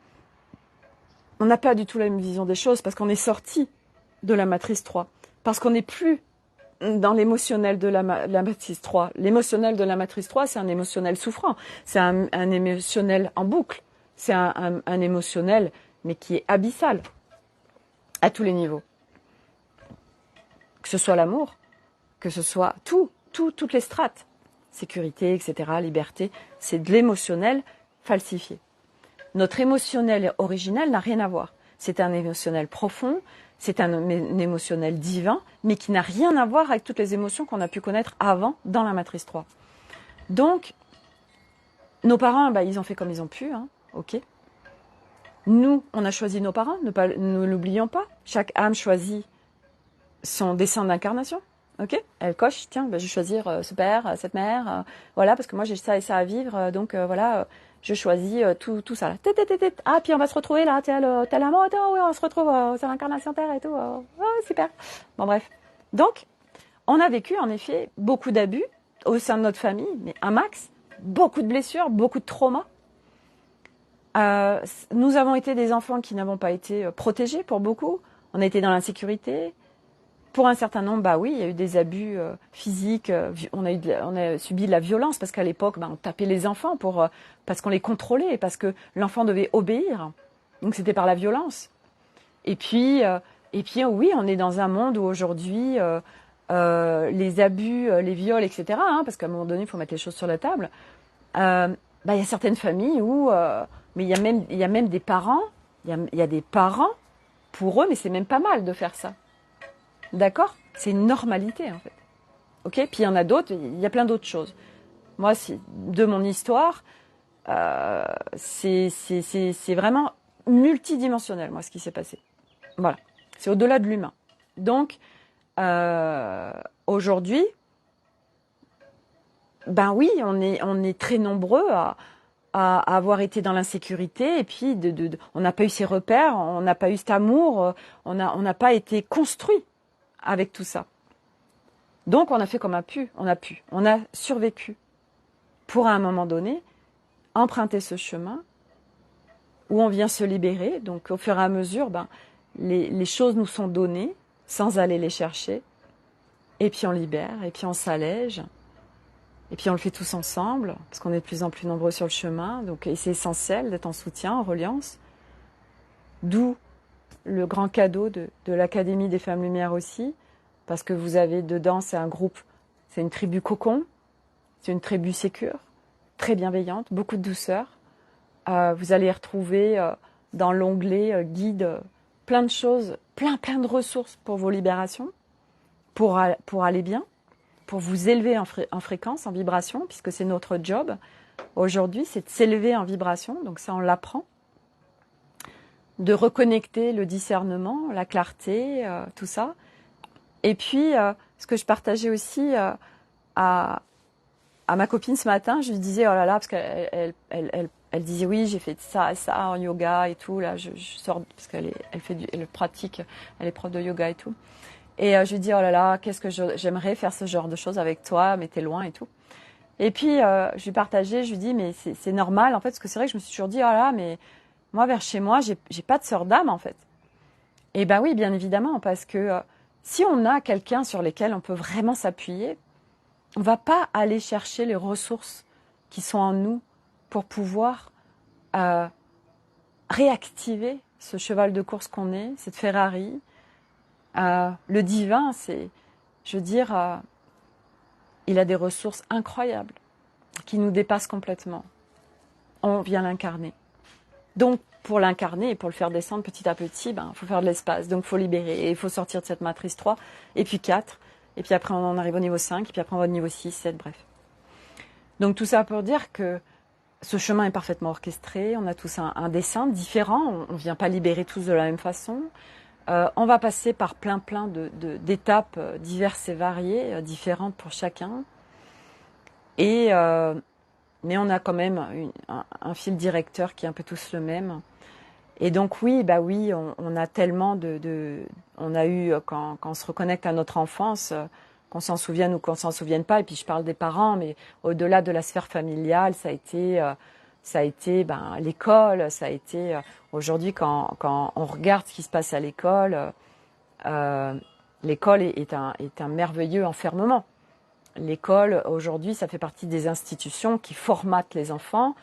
n'a pas du tout la même vision des choses parce qu'on est sorti de la matrice 3. Parce qu'on n'est plus dans l'émotionnel de la matrice 3. L'émotionnel de la matrice 3, c'est un émotionnel souffrant. C'est un émotionnel en boucle. C'est un émotionnel, mais qui est abyssal à tous les niveaux. Que ce soit l'amour, que ce soit toutes les strates. Sécurité, etc., liberté, c'est de l'émotionnel falsifié. Notre émotionnel originel n'a rien à voir. C'est un émotionnel profond, c'est un émotionnel divin, mais qui n'a rien à voir avec toutes les émotions qu'on a pu connaître avant dans la matrice 3. Donc, nos parents, ils ont fait comme ils ont pu, hein, ok. Nous, on a choisi nos parents, ne l'oublions pas. Chaque âme choisit son dessin d'incarnation. Ok, elle coche, tiens, je vais choisir ce père, cette mère, voilà, parce que moi j'ai ça et ça à vivre, donc voilà, je choisis tout ça. Là. Ah, puis on va se retrouver là, tel amour, oui, on se retrouve, c'est l'incarnation terre et tout, super. Bon, bref. Donc, on a vécu en effet beaucoup d'abus au sein de notre famille, mais un max, beaucoup de blessures, beaucoup de traumas. Nous avons été des enfants qui n'avons pas été protégés pour beaucoup, on a été dans l'insécurité. Pour un certain nombre, oui, il y a eu des abus physiques, on a subi de la violence parce qu'à l'époque, on tapait les enfants parce qu'on les contrôlait, parce que l'enfant devait obéir. Donc c'était par la violence. Et puis oui, on est dans un monde où aujourd'hui, les abus, les viols, etc., parce qu'à un moment donné, il faut mettre les choses sur la table, il y a certaines familles où... mais il y a même des parents, il y a des parents, pour eux, mais c'est même pas mal de faire ça. D'accord? C'est une normalité, en fait. Ok? Puis il y en a d'autres, il y a plein d'autres choses. Moi, de mon histoire, c'est vraiment multidimensionnel, moi, ce qui s'est passé. Voilà. C'est au-delà de l'humain. Donc, aujourd'hui, oui, on est très nombreux à avoir été dans l'insécurité et puis on n'a pas eu ces repères, on n'a pas eu cet amour, on n'a pas été construit avec tout ça. Donc on a fait comme on a survécu pour à un moment donné emprunter ce chemin où on vient se libérer. Donc au fur et à mesure, les choses nous sont données sans aller les chercher. Et puis on libère, et puis on s'allège. Et puis on le fait tous ensemble, parce qu'on est de plus en plus nombreux sur le chemin. Donc c'est essentiel d'être en soutien, en reliance. D'où le grand cadeau de l'Académie des Femmes Lumière aussi, parce que vous avez dedans, c'est un groupe, c'est une tribu cocon, c'est une tribu sécure, très bienveillante, beaucoup de douceur. Vous allez retrouver dans l'onglet guide plein de choses, plein de ressources pour vos libérations, pour aller bien, pour vous élever en fréquence, en vibration, puisque c'est notre job aujourd'hui, c'est de s'élever en vibration, donc ça on l'apprend. De reconnecter le discernement, la clarté, tout ça. Et puis, ce que je partageais aussi à ma copine ce matin, je lui disais, oh là là, parce qu'elle disait, oui, j'ai fait ça et ça en yoga et tout, là, je sors, parce qu'elle pratique, elle est prof de yoga et tout. Et je lui dis, oh là là, qu'est-ce que j'aimerais faire ce genre de choses avec toi, mais t'es loin et tout. Et puis, je lui partageais, je lui dis, mais c'est normal, en fait, parce que c'est vrai que je me suis toujours dit, oh là là, mais moi, vers chez moi, j'ai pas de sœur d'âme, en fait. Et oui, bien évidemment, parce que si on a quelqu'un sur lequel on peut vraiment s'appuyer, on va pas aller chercher les ressources qui sont en nous pour pouvoir réactiver ce cheval de course qu'on est, cette Ferrari. Le divin, je veux dire, il a des ressources incroyables qui nous dépassent complètement. On vient l'incarner. Donc, pour l'incarner et pour le faire descendre petit à petit, faut faire de l'espace. Donc, il faut libérer. Et il faut sortir de cette matrice 3, et puis 4. Et puis après, on en arrive au niveau 5. Et puis après, on va au niveau 6, 7, bref. Donc, tout ça pour dire que ce chemin est parfaitement orchestré. On a tous un dessin différent. On ne vient pas libérer tous de la même façon. On va passer par plein d'étapes diverses et variées, différentes pour chacun. Et mais on a quand même un fil directeur qui est un peu tous le même. Et donc oui, bah oui, on a tellement on a eu quand on se reconnecte à notre enfance, qu'on s'en souvienne ou qu'on s'en souvienne pas. Et puis je parle des parents, mais au-delà de la sphère familiale, ça a été ben, l'école, ça a été aujourd'hui quand on regarde ce qui se passe à l'école, l'école est un merveilleux enfermement. L'école aujourd'hui, ça fait partie des institutions qui formatent les enfants,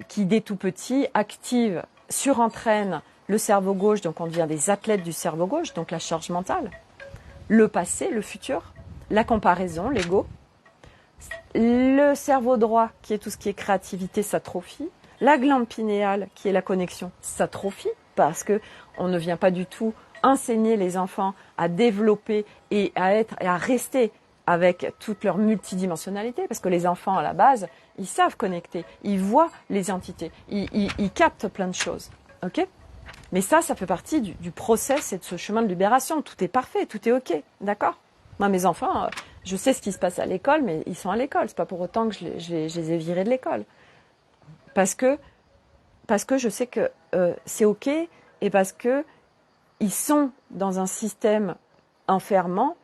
qui dès tout petit activent, surentraînent le cerveau gauche, donc on devient des athlètes du cerveau gauche, donc la charge mentale, le passé, le futur, la comparaison, l'ego. Le cerveau droit, qui est tout ce qui est créativité, s'atrophie. La glande pinéale, qui est la connexion, s'atrophie parce que on ne vient pas du tout enseigner les enfants à développer et à rester avec toute leur multidimensionnalité, parce que les enfants à la base, ils savent connecter, ils voient les entités, ils captent plein de choses, ok ? Mais ça fait partie du process et de ce chemin de libération. Tout est parfait, tout est ok, d'accord ? Moi, mes enfants, je sais ce qui se passe à l'école, mais ils sont à l'école. C'est pas pour autant que je les ai virés de l'école. Parce que je sais que c'est ok et parce que ils sont dans un système enfermant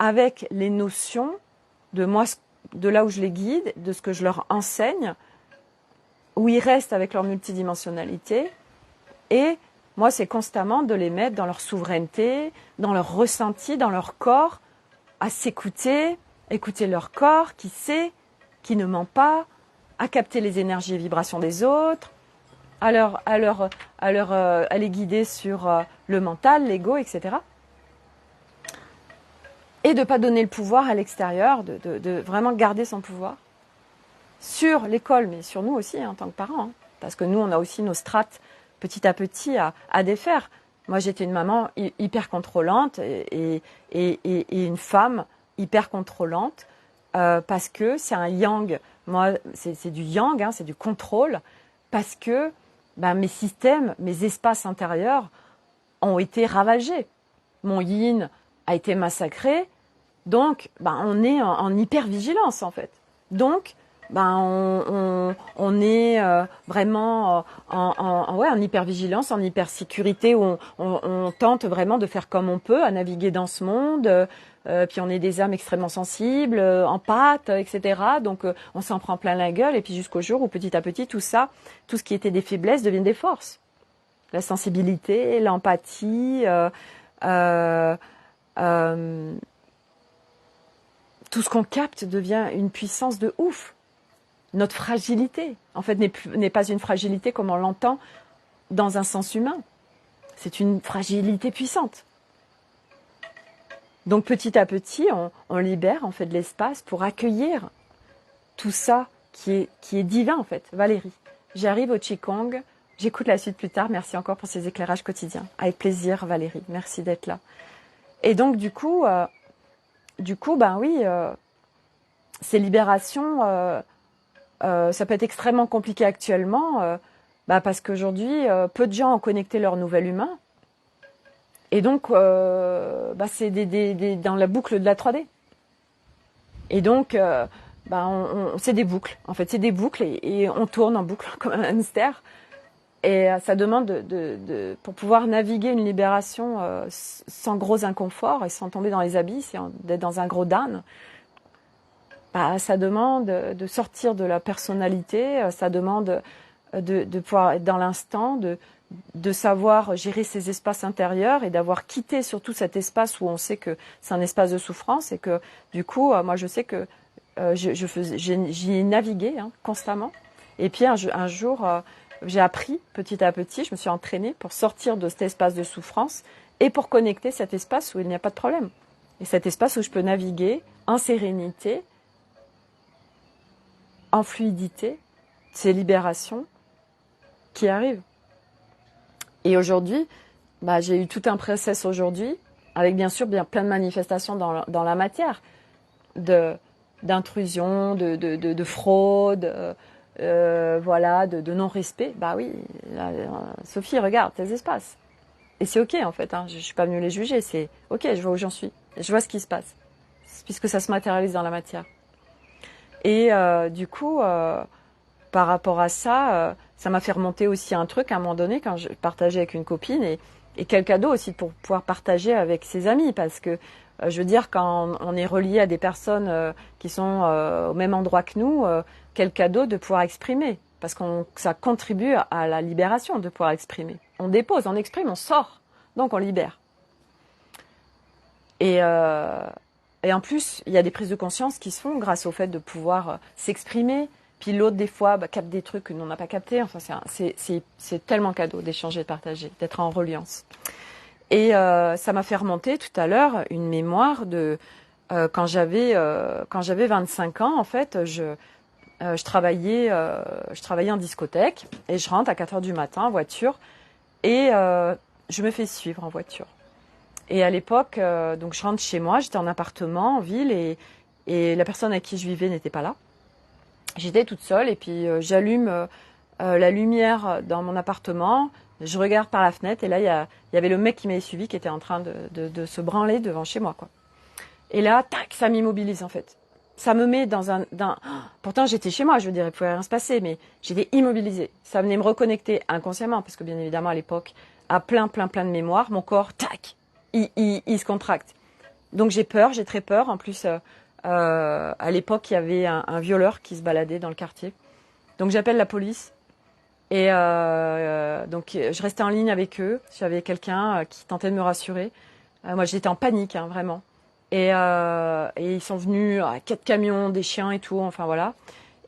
avec les notions de moi, de là où je les guide, de ce que je leur enseigne, où ils restent avec leur multidimensionnalité. Et moi, c'est constamment de les mettre dans leur souveraineté, dans leur ressenti, dans leur corps, à s'écouter, écouter leur corps, qui sait, qui ne ment pas, à capter les énergies et vibrations des autres, à les guider sur le mental, l'ego, etc. Et de ne pas donner le pouvoir à l'extérieur, de vraiment garder son pouvoir sur l'école, mais sur nous aussi en tant que parents. Parce que nous, on a aussi nos strates petit à petit à défaire. Moi, j'étais une maman hyper contrôlante et une femme hyper contrôlante parce que c'est un yang. Moi, c'est du yang, c'est du contrôle, parce que mes systèmes, mes espaces intérieurs ont été ravagés. Mon yin a été massacré, donc on est en hypervigilance en fait. Donc, on est vraiment en hypervigilance, en hypersécurité, où on tente vraiment de faire comme on peut, à naviguer dans ce monde. Puis on est des âmes extrêmement sensibles, empathes, etc. Donc on s'en prend plein la gueule. Et puis jusqu'au jour où petit à petit, tout ça, tout ce qui était des faiblesses devient des forces. La sensibilité, l'empathie, tout ce qu'on capte devient une puissance de ouf. Notre fragilité, en fait, n'est pas une fragilité comme on l'entend dans un sens humain. C'est une fragilité puissante. Donc petit à petit, on libère, on fait de l'espace pour accueillir tout ça qui est divin en fait. Valérie, j'arrive au Qigong, j'écoute la suite plus tard. Merci encore pour ces éclairages quotidiens. Avec plaisir Valérie, merci d'être là. Et donc du coup oui, ces libérations, ça peut être extrêmement compliqué actuellement parce qu'aujourd'hui, peu de gens ont connecté leur nouvel humain. Et donc, c'est dans la boucle de la 3D. Et donc, c'est des boucles. En fait, c'est des boucles et on tourne en boucle comme un hamster. Et ça demande pour pouvoir naviguer une libération sans gros inconfort et sans tomber dans les abysses et d'être dans un gros Dan. Ça demande de sortir de la personnalité, ça demande de pouvoir être dans l'instant, de savoir gérer ses espaces intérieurs et d'avoir quitté surtout cet espace où on sait que c'est un espace de souffrance et que du coup, moi je sais que j'y ai navigué constamment. Et puis un jour, j'ai appris petit à petit, je me suis entraînée pour sortir de cet espace de souffrance et pour connecter cet espace où il n'y a pas de problème. Et cet espace où je peux naviguer en sérénité, en fluidité, ces libérations qui arrivent. Et aujourd'hui, j'ai eu tout un process aujourd'hui, avec bien sûr plein de manifestations dans la matière, d'intrusion, de fraude, de non-respect. Oui, là, Sophie, regarde tes espaces. Et c'est ok en fait, hein. Je suis pas venue les juger, c'est ok, je vois où j'en suis, je vois ce qui se passe, puisque ça se matérialise dans la matière. Et du coup, par rapport à ça, ça m'a fait remonter aussi un truc à un moment donné quand je partageais avec une copine et quel cadeau aussi pour pouvoir partager avec ses amis parce que je veux dire quand on est relié à des personnes qui sont au même endroit que nous, quel cadeau de pouvoir exprimer parce que ça contribue à la libération de pouvoir exprimer. On dépose, on exprime, on sort, donc on libère. Et, euh, et en plus, il y a des prises de conscience qui se font grâce au fait de pouvoir s'exprimer. Puis l'autre, des fois, capte des trucs que nous, on n'a pas captés. Enfin, c'est tellement cadeau d'échanger, de partager, d'être en reliance. Et ça m'a fait remonter tout à l'heure une mémoire de quand j'avais 25 ans, en fait, je travaillais en discothèque et je rentre à 4 heures du matin en voiture et je me fais suivre en voiture. Et à l'époque, donc je rentre chez moi, j'étais en appartement, en ville, et la personne avec qui je vivais n'était pas là. J'étais toute seule, et puis j'allume la lumière dans mon appartement, je regarde par la fenêtre, et là, il y avait le mec qui m'avait suivi, qui était en train de se branler devant chez moi, quoi. Et là, tac, ça m'immobilise, en fait. Ça me met dans un... Pourtant, j'étais chez moi, je veux dire, il pouvait rien se passer, mais j'étais immobilisée. Ça venait me reconnecter inconsciemment, parce que bien évidemment, à l'époque, à plein de mémoire, mon corps, tac, il se contracte. Donc j'ai peur, j'ai très peur. En plus, à l'époque, il y avait un violeur qui se baladait dans le quartier. Donc j'appelle la police. Et donc je restais en ligne avec eux. J'avais quelqu'un qui tentait de me rassurer. Moi, j'étais en panique, hein, vraiment. Et ils sont venus à 4 camions, des chiens et tout. Enfin voilà.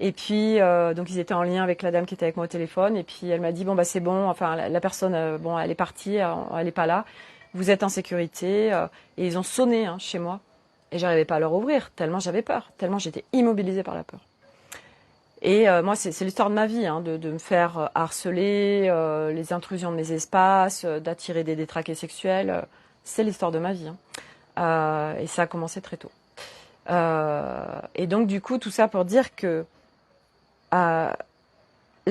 Et puis donc ils étaient en lien avec la dame qui était avec moi au téléphone. Et puis elle m'a dit bon bah c'est bon. Enfin la personne bon elle est partie, elle est pas là. Vous êtes en sécurité. Et ils ont sonné hein, chez moi. Et j'arrivais pas à leur ouvrir, tellement j'avais peur, tellement j'étais immobilisée par la peur. Et moi, c'est l'histoire de ma vie, hein, de me faire harceler, les intrusions de mes espaces, d'attirer des détraqués sexuels. C'est l'histoire de ma vie. Hein. Et ça a commencé très tôt. Et donc, du coup, tout ça pour dire que la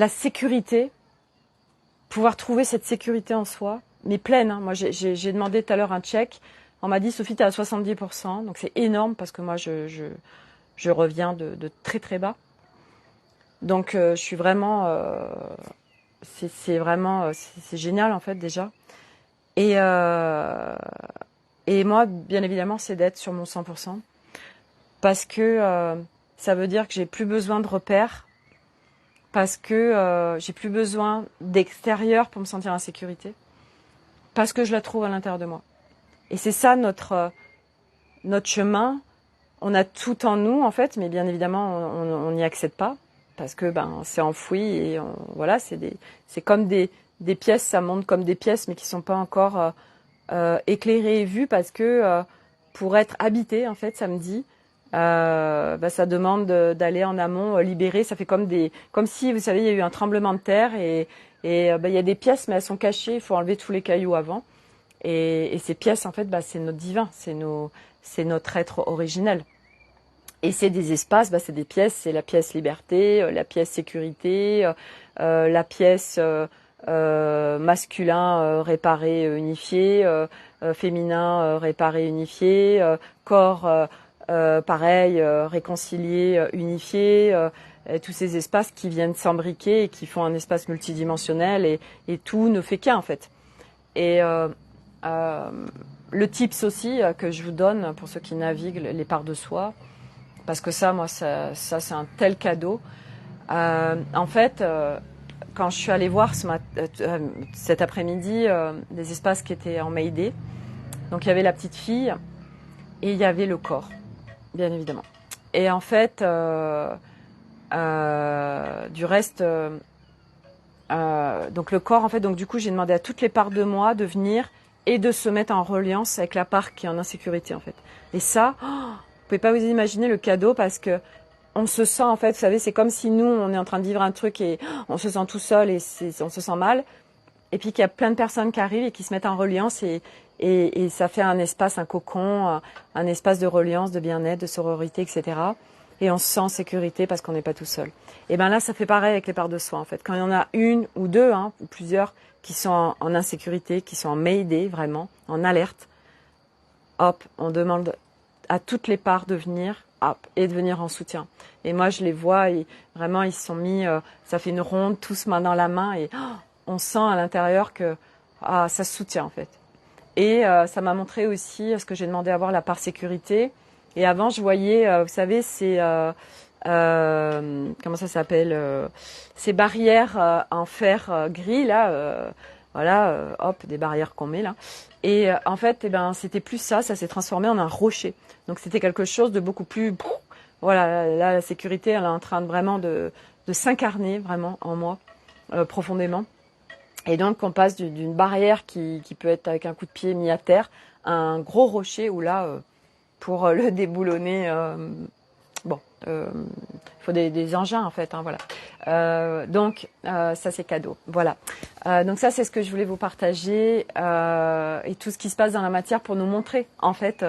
sécurité, pouvoir trouver cette sécurité en soi, mais pleine. Hein. Moi, j'ai demandé tout à l'heure un check. On m'a dit, Sophie, tu es à 70%. Donc, c'est énorme parce que moi, je reviens de très, très bas. Donc, je suis vraiment... c'est vraiment... c'est génial, en fait, déjà. Et moi, bien évidemment, c'est d'être sur mon 100%. Parce que ça veut dire que j'ai plus besoin de repères. Parce que j'ai plus besoin d'extérieur pour me sentir en sécurité. Parce que je la trouve à l'intérieur de moi. Et c'est ça notre chemin. On a tout en nous, en fait, mais bien évidemment, on n'y accède pas. Parce que c'est enfoui et voilà, c'est comme des pièces, ça monte comme des pièces, mais qui sont pas encore éclairées et vues parce que pour être habité, en fait, samedi, ça demande d'aller en amont libérer. Ça fait comme si, vous savez, il y a eu un tremblement de terre et il y a des pièces, mais elles sont cachées. Il faut enlever tous les cailloux avant. Et ces pièces, en fait, c'est notre divin, c'est notre être originel. Et c'est des espaces, c'est des pièces, c'est la pièce liberté, la pièce sécurité, la pièce masculin réparé unifié, féminin réparé unifié, corps pareil réconcilié unifié, tous ces espaces qui viennent s'embriquer et qui font un espace multidimensionnel et tout ne fait qu'un en fait. Et le tips aussi que je vous donne pour ceux qui naviguent les parts de soi, parce que ça, moi, ça c'est un tel cadeau. En fait, quand je suis allée voir cet après-midi des espaces qui étaient en Mayday, donc il y avait la petite fille et il y avait le corps, bien évidemment. Et en fait, du reste, donc le corps, en fait, donc du coup, j'ai demandé à toutes les parts de moi de venir et de se mettre en reliance avec la part qui est en insécurité, en fait. Et ça, vous pouvez pas vous imaginer le cadeau parce que on se sent, en fait, vous savez, c'est comme si nous, on est en train de vivre un truc et on se sent tout seul et on se sent mal. Et puis qu'il y a plein de personnes qui arrivent et qui se mettent en reliance et ça fait un espace, un cocon, un espace de reliance, de bien-être, de sororité, etc. et on se sent en sécurité parce qu'on n'est pas tout seul. Et ben là, ça fait pareil avec les parts de soi en fait. Quand il y en a une ou deux, ou plusieurs qui sont en insécurité, qui sont en mayday vraiment, en alerte, hop, on demande à toutes les parts de venir, hop, et de venir en soutien. Et moi, je les vois, et vraiment, ils se sont mis, ça fait une ronde, tous main dans la main, et on sent à l'intérieur que ça se soutient en fait. Et ça m'a montré aussi ce que j'ai demandé à voir, la part sécurité. Et avant, je voyais, vous savez, comment ça s'appelle, ces barrières en fer gris là, voilà, hop, des barrières qu'on met là. Et en fait, eh ben, c'était plus ça s'est transformé en un rocher. Donc c'était quelque chose de beaucoup plus, voilà, là, la sécurité, elle est en train de vraiment de s'incarner vraiment en moi profondément. Et donc, on passe d'une barrière qui peut être avec un coup de pied mis à terre à un gros rocher où là, pour le déboulonner, il faut des engins en fait, voilà. Donc, ça c'est cadeau. Voilà. Donc ça, c'est ce que je voulais vous partager et tout ce qui se passe dans la matière pour nous montrer en fait.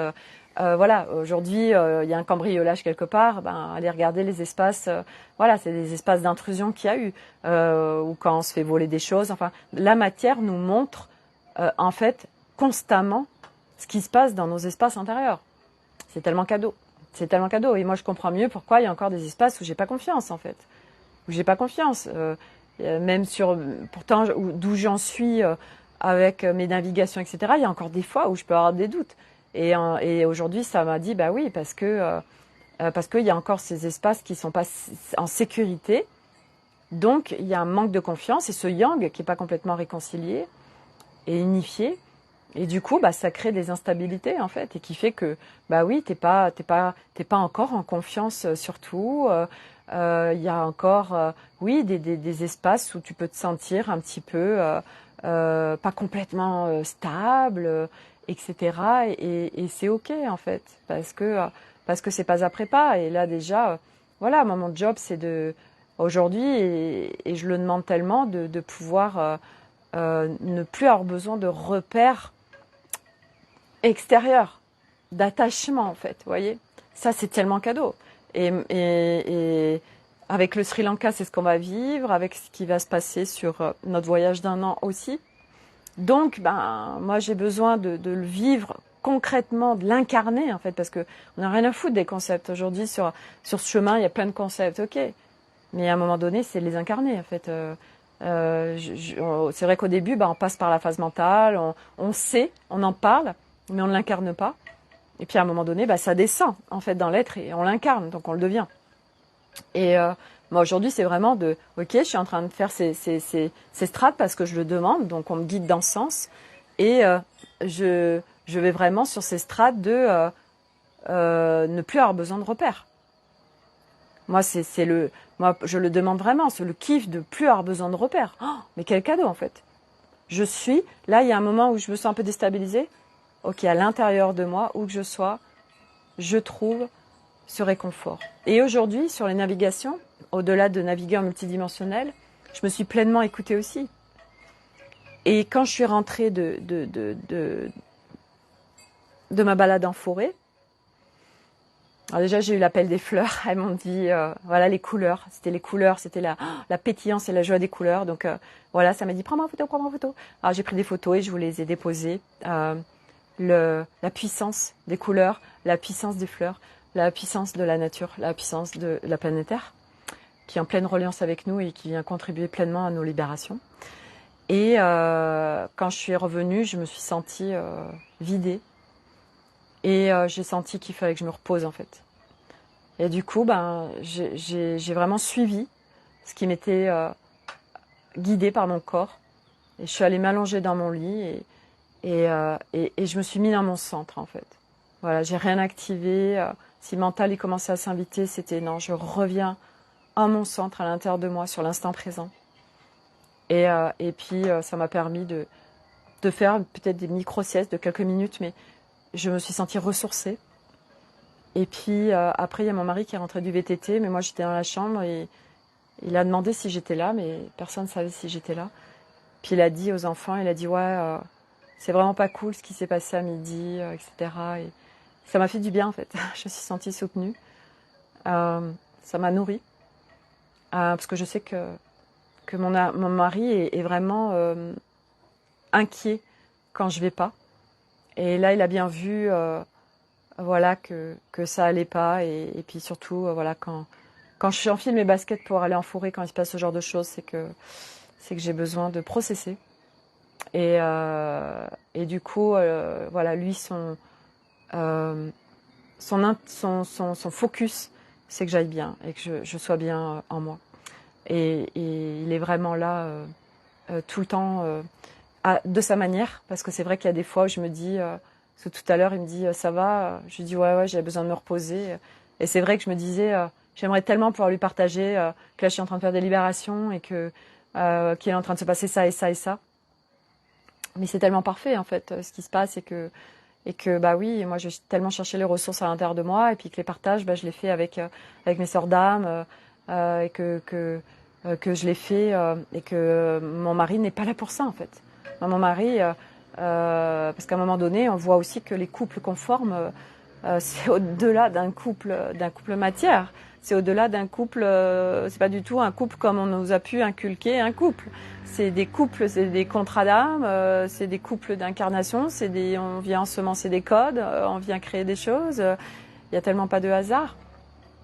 Voilà, aujourd'hui, il y a un cambriolage quelque part, allez regarder les espaces, voilà, c'est des espaces d'intrusion qu'il y a eu, ou quand on se fait voler des choses, enfin, la matière nous montre, en fait, constamment ce qui se passe dans nos espaces intérieurs. C'est tellement cadeau. C'est tellement cadeau. Et moi, je comprends mieux pourquoi il y a encore des espaces où j'ai pas confiance, en fait. Où j'ai pas confiance. Même pourtant, d'où j'en suis avec mes navigations, etc., il y a encore des fois où je peux avoir des doutes. Et aujourd'hui, ça m'a dit, bah oui, parce qu'il y a encore ces espaces qui sont pas en sécurité. Donc, il y a un manque de confiance et ce yang qui est pas complètement réconcilié et unifié. Et du coup, ça crée des instabilités, en fait, et qui fait que, bah oui, t'es pas encore en confiance sur tout. Il y a encore, oui, des espaces où tu peux te sentir un petit peu pas complètement stable, etc. Et c'est ok en fait, parce que c'est pas après pas. Et là déjà, voilà, moi mon job c'est aujourd'hui et je le demande tellement de pouvoir ne plus avoir besoin de repères extérieurs, d'attachement en fait, vous voyez. Ça c'est tellement cadeau. Et avec le Sri Lanka, c'est ce qu'on va vivre, avec ce qui va se passer sur notre voyage d'1 an aussi. Donc, moi, j'ai besoin de le vivre concrètement, de l'incarner, en fait, parce que on n'a rien à foutre des concepts. Aujourd'hui, sur ce chemin, il y a plein de concepts, ok. Mais à un moment donné, c'est de les incarner, en fait. C'est vrai qu'au début, on passe par la phase mentale, on sait, on en parle, mais on ne l'incarne pas. Et puis, à un moment donné, ça descend, en fait, dans l'être et on l'incarne, donc on le devient. Et moi aujourd'hui c'est vraiment ok, je suis en train de faire ces strates parce que je le demande, donc on me guide dans ce sens et je vais vraiment sur ces strates de ne plus avoir besoin de repères. Moi moi je le demande vraiment, c'est le kiff de plus avoir besoin de repères. Oh, mais quel cadeau en fait. Je suis là, il y a un moment où je me sens un peu déstabilisée. Ok, à l'intérieur de moi, où que je sois, je trouve ce réconfort. Et aujourd'hui, sur les navigations, au-delà de naviguer en multidimensionnel, je me suis pleinement écoutée aussi. Et quand je suis rentrée de ma balade en forêt, alors déjà j'ai eu l'appel des fleurs, elles m'ont dit, voilà les couleurs, c'était la pétillance et la joie des couleurs, donc voilà, ça m'a dit prends-moi en photo. Alors j'ai pris des photos et je vous les ai déposées. La puissance des couleurs, la puissance des fleurs, la puissance de la nature, la puissance de la planète Terre, qui est en pleine reliance avec nous et qui vient contribuer pleinement à nos libérations. Et quand je suis revenue, je me suis sentie vidée. Et j'ai senti qu'il fallait que je me repose, en fait. Et du coup, j'ai vraiment suivi ce qui m'était guidé par mon corps. Et je suis allée m'allonger dans mon lit et je me suis mis dans mon centre, en fait. Voilà, j'ai rien activé. Si le mental il commençait à s'inviter, c'était non, je reviens à mon centre, à l'intérieur de moi, sur l'instant présent. Et puis, ça m'a permis de faire peut-être des micro-siestes de quelques minutes, mais je me suis sentie ressourcée. Et puis, après, il y a mon mari qui est rentré du VTT, mais moi, j'étais dans la chambre et il a demandé si j'étais là, mais personne ne savait si j'étais là. Puis, il a dit aux enfants, il a dit, ouais, c'est vraiment pas cool ce qui s'est passé à midi, etc. Et ça m'a fait du bien, en fait. Je me suis sentie soutenue. Ça m'a nourrie. Parce que je sais que mon mari est vraiment inquiet quand je vais pas. Et là, il a bien vu voilà, que ça allait pas. Et puis surtout, voilà, quand je enfile mes baskets pour aller en forêt, quand il se passe ce genre de choses, c'est que j'ai besoin de processer. Et du coup, voilà, lui, son focus, c'est que j'aille bien et que je sois bien en moi. Et il est vraiment là tout le temps de sa manière, parce que c'est vrai qu'il y a des fois où je me dis, parce que tout à l'heure il me dit ça va, je lui dis ouais j'ai besoin de me reposer, et c'est vrai que je me disais j'aimerais tellement pouvoir lui partager que là je suis en train de faire des libérations et que qu'il est en train de se passer ça et ça et ça, mais c'est tellement parfait en fait ce qui se passe, et que bah oui, moi j'ai tellement cherché les ressources à l'intérieur de moi, et puis que les partages, bah, je les fais avec mes sœurs d'âme, et que je les fais, et que mon mari n'est pas là pour ça en fait. Mon mari, parce qu'à un moment donné, on voit aussi que les couples qu'on forme, c'est au-delà d'un couple matière. C'est au-delà d'un couple, c'est pas du tout un couple comme on nous a pu inculquer un couple. C'est des couples, c'est des contrats d'âme, c'est des couples d'incarnation, on vient ensemencer des codes, on vient créer des choses. Il y a tellement pas de hasard.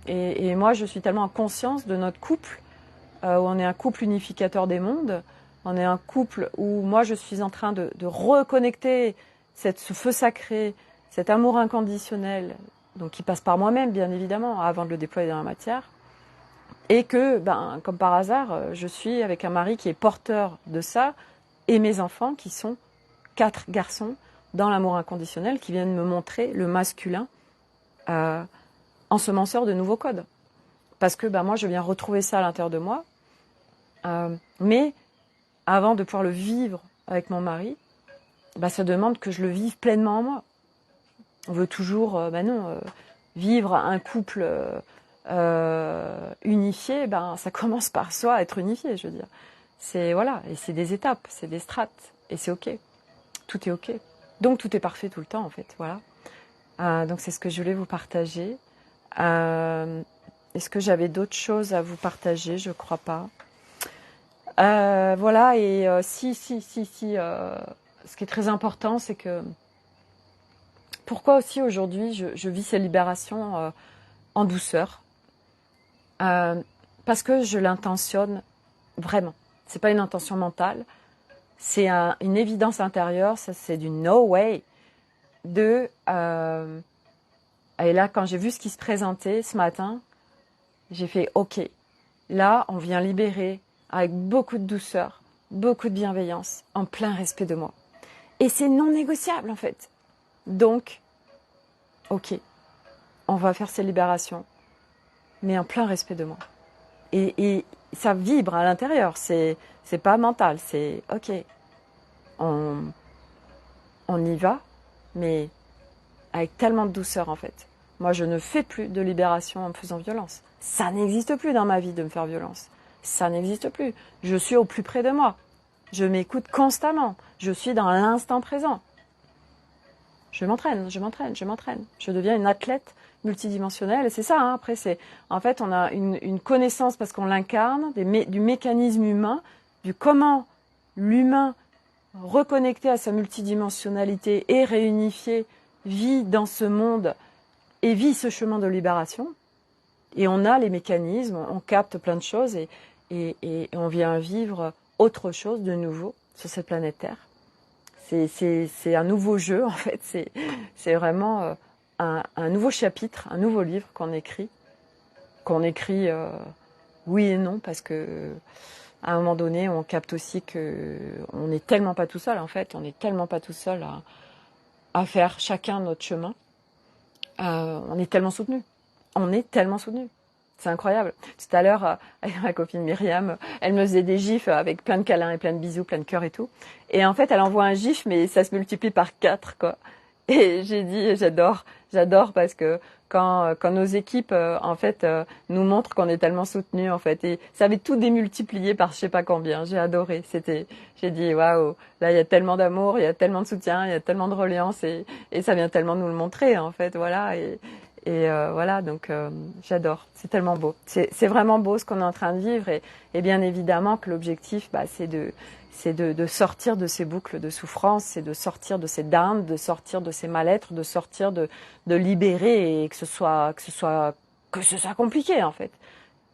Et moi, je suis tellement en conscience de notre couple, où on est un couple unificateur des mondes. On est un couple où moi, je suis en train de reconnecter ce feu sacré, cet amour inconditionnel, donc qui passe par moi-même, bien évidemment, avant de le déployer dans la matière. Et que, ben, comme par hasard, je suis avec un mari qui est porteur de ça, et mes enfants qui sont 4 garçons dans l'amour inconditionnel, qui viennent me montrer le masculin ensemenceur de nouveaux codes. Parce que ben, moi, je viens retrouver ça à l'intérieur de moi. Mais avant de pouvoir le vivre avec mon mari, ben, ça demande que je le vive pleinement en moi. On veut toujours, vivre un couple unifié, ben ça commence par soi, être unifié, je veux dire. C'est voilà, et c'est des étapes, c'est des strates, et c'est ok. Tout est ok. Donc tout est parfait tout le temps en fait, voilà. Donc c'est ce que je voulais vous partager. Est-ce que j'avais d'autres choses à vous partager? Je crois pas. Voilà, et si, ce qui est très important, c'est que pourquoi aussi aujourd'hui je vis ces libérations en douceur, parce que je l'intentionne vraiment. C'est pas une intention mentale, c'est une évidence intérieure, ça c'est du no way de et là quand j'ai vu ce qui se présentait ce matin, j'ai fait ok, là on vient libérer avec beaucoup de douceur, beaucoup de bienveillance, en plein respect de moi, et c'est non négociable en fait. Donc ok, on va faire ces libérations, mais en plein respect de moi. Et ça vibre à l'intérieur, c'est pas mental, c'est ok, on y va, mais avec tellement de douceur en fait. Moi, je ne fais plus de libération en me faisant violence. Ça n'existe plus dans ma vie de me faire violence. Ça n'existe plus. Je suis au plus près de moi. Je m'écoute constamment. Je suis dans l'instant présent. Je m'entraîne. Je deviens une athlète multidimensionnelle. Et c'est ça, hein. Après, en fait, on a une connaissance parce qu'on l'incarne, du mécanisme humain, du comment l'humain reconnecté à sa multidimensionnalité et réunifié vit dans ce monde et vit ce chemin de libération. Et on a les mécanismes, on capte plein de choses, et on vient vivre autre chose de nouveau sur cette planète Terre. C'est un nouveau jeu en fait, c'est vraiment un nouveau chapitre, un nouveau livre qu'on écrit oui et non, parce que à un moment donné on capte aussi que on n'est tellement pas tout seul en fait, on n'est tellement pas tout seul à faire chacun notre chemin. On est tellement soutenus. C'est incroyable. Tout à l'heure, avec ma copine Myriam, elle me faisait des gifs avec plein de câlins et plein de bisous, plein de cœurs et tout. Et en fait, elle envoie un gif, mais ça se multiplie par 4, quoi. Et j'ai dit, j'adore parce que quand nos équipes, en fait, nous montrent qu'on est tellement soutenus, en fait. Et ça avait tout démultiplié par je sais pas combien. J'ai adoré. J'ai dit, waouh, là, il y a tellement d'amour, il y a tellement de soutien, il y a tellement de reliance, et ça vient tellement nous le montrer, en fait, voilà. Et voilà, donc j'adore. C'est tellement beau. C'est vraiment beau ce qu'on est en train de vivre. Et bien évidemment que l'objectif, c'est de sortir de ces boucles de souffrance, c'est de sortir de ces dinde, de sortir de ces mal-être, de sortir de libérer et que ce soit compliqué en fait.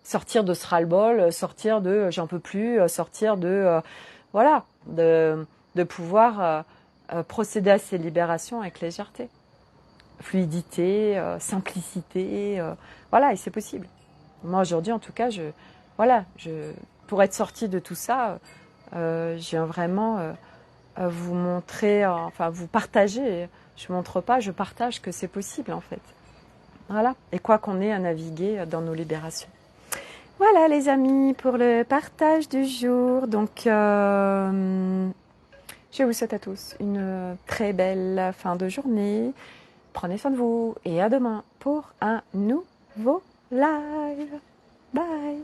Sortir de ce ras-le-bol, sortir de j'en peux plus, sortir de voilà, de pouvoir procéder à ces libérations avec légèreté, fluidité, simplicité, voilà, et c'est possible. Moi aujourd'hui en tout cas, pour être sortie de tout ça, je viens vraiment vous montrer, enfin vous partager. Je montre pas, je partage que c'est possible en fait. Voilà. Et quoi qu'on ait à naviguer dans nos libérations. Voilà les amis pour le partage du jour. Donc je vous souhaite à tous une très belle fin de journée. Prenez soin de vous et à demain pour un nouveau live. Bye.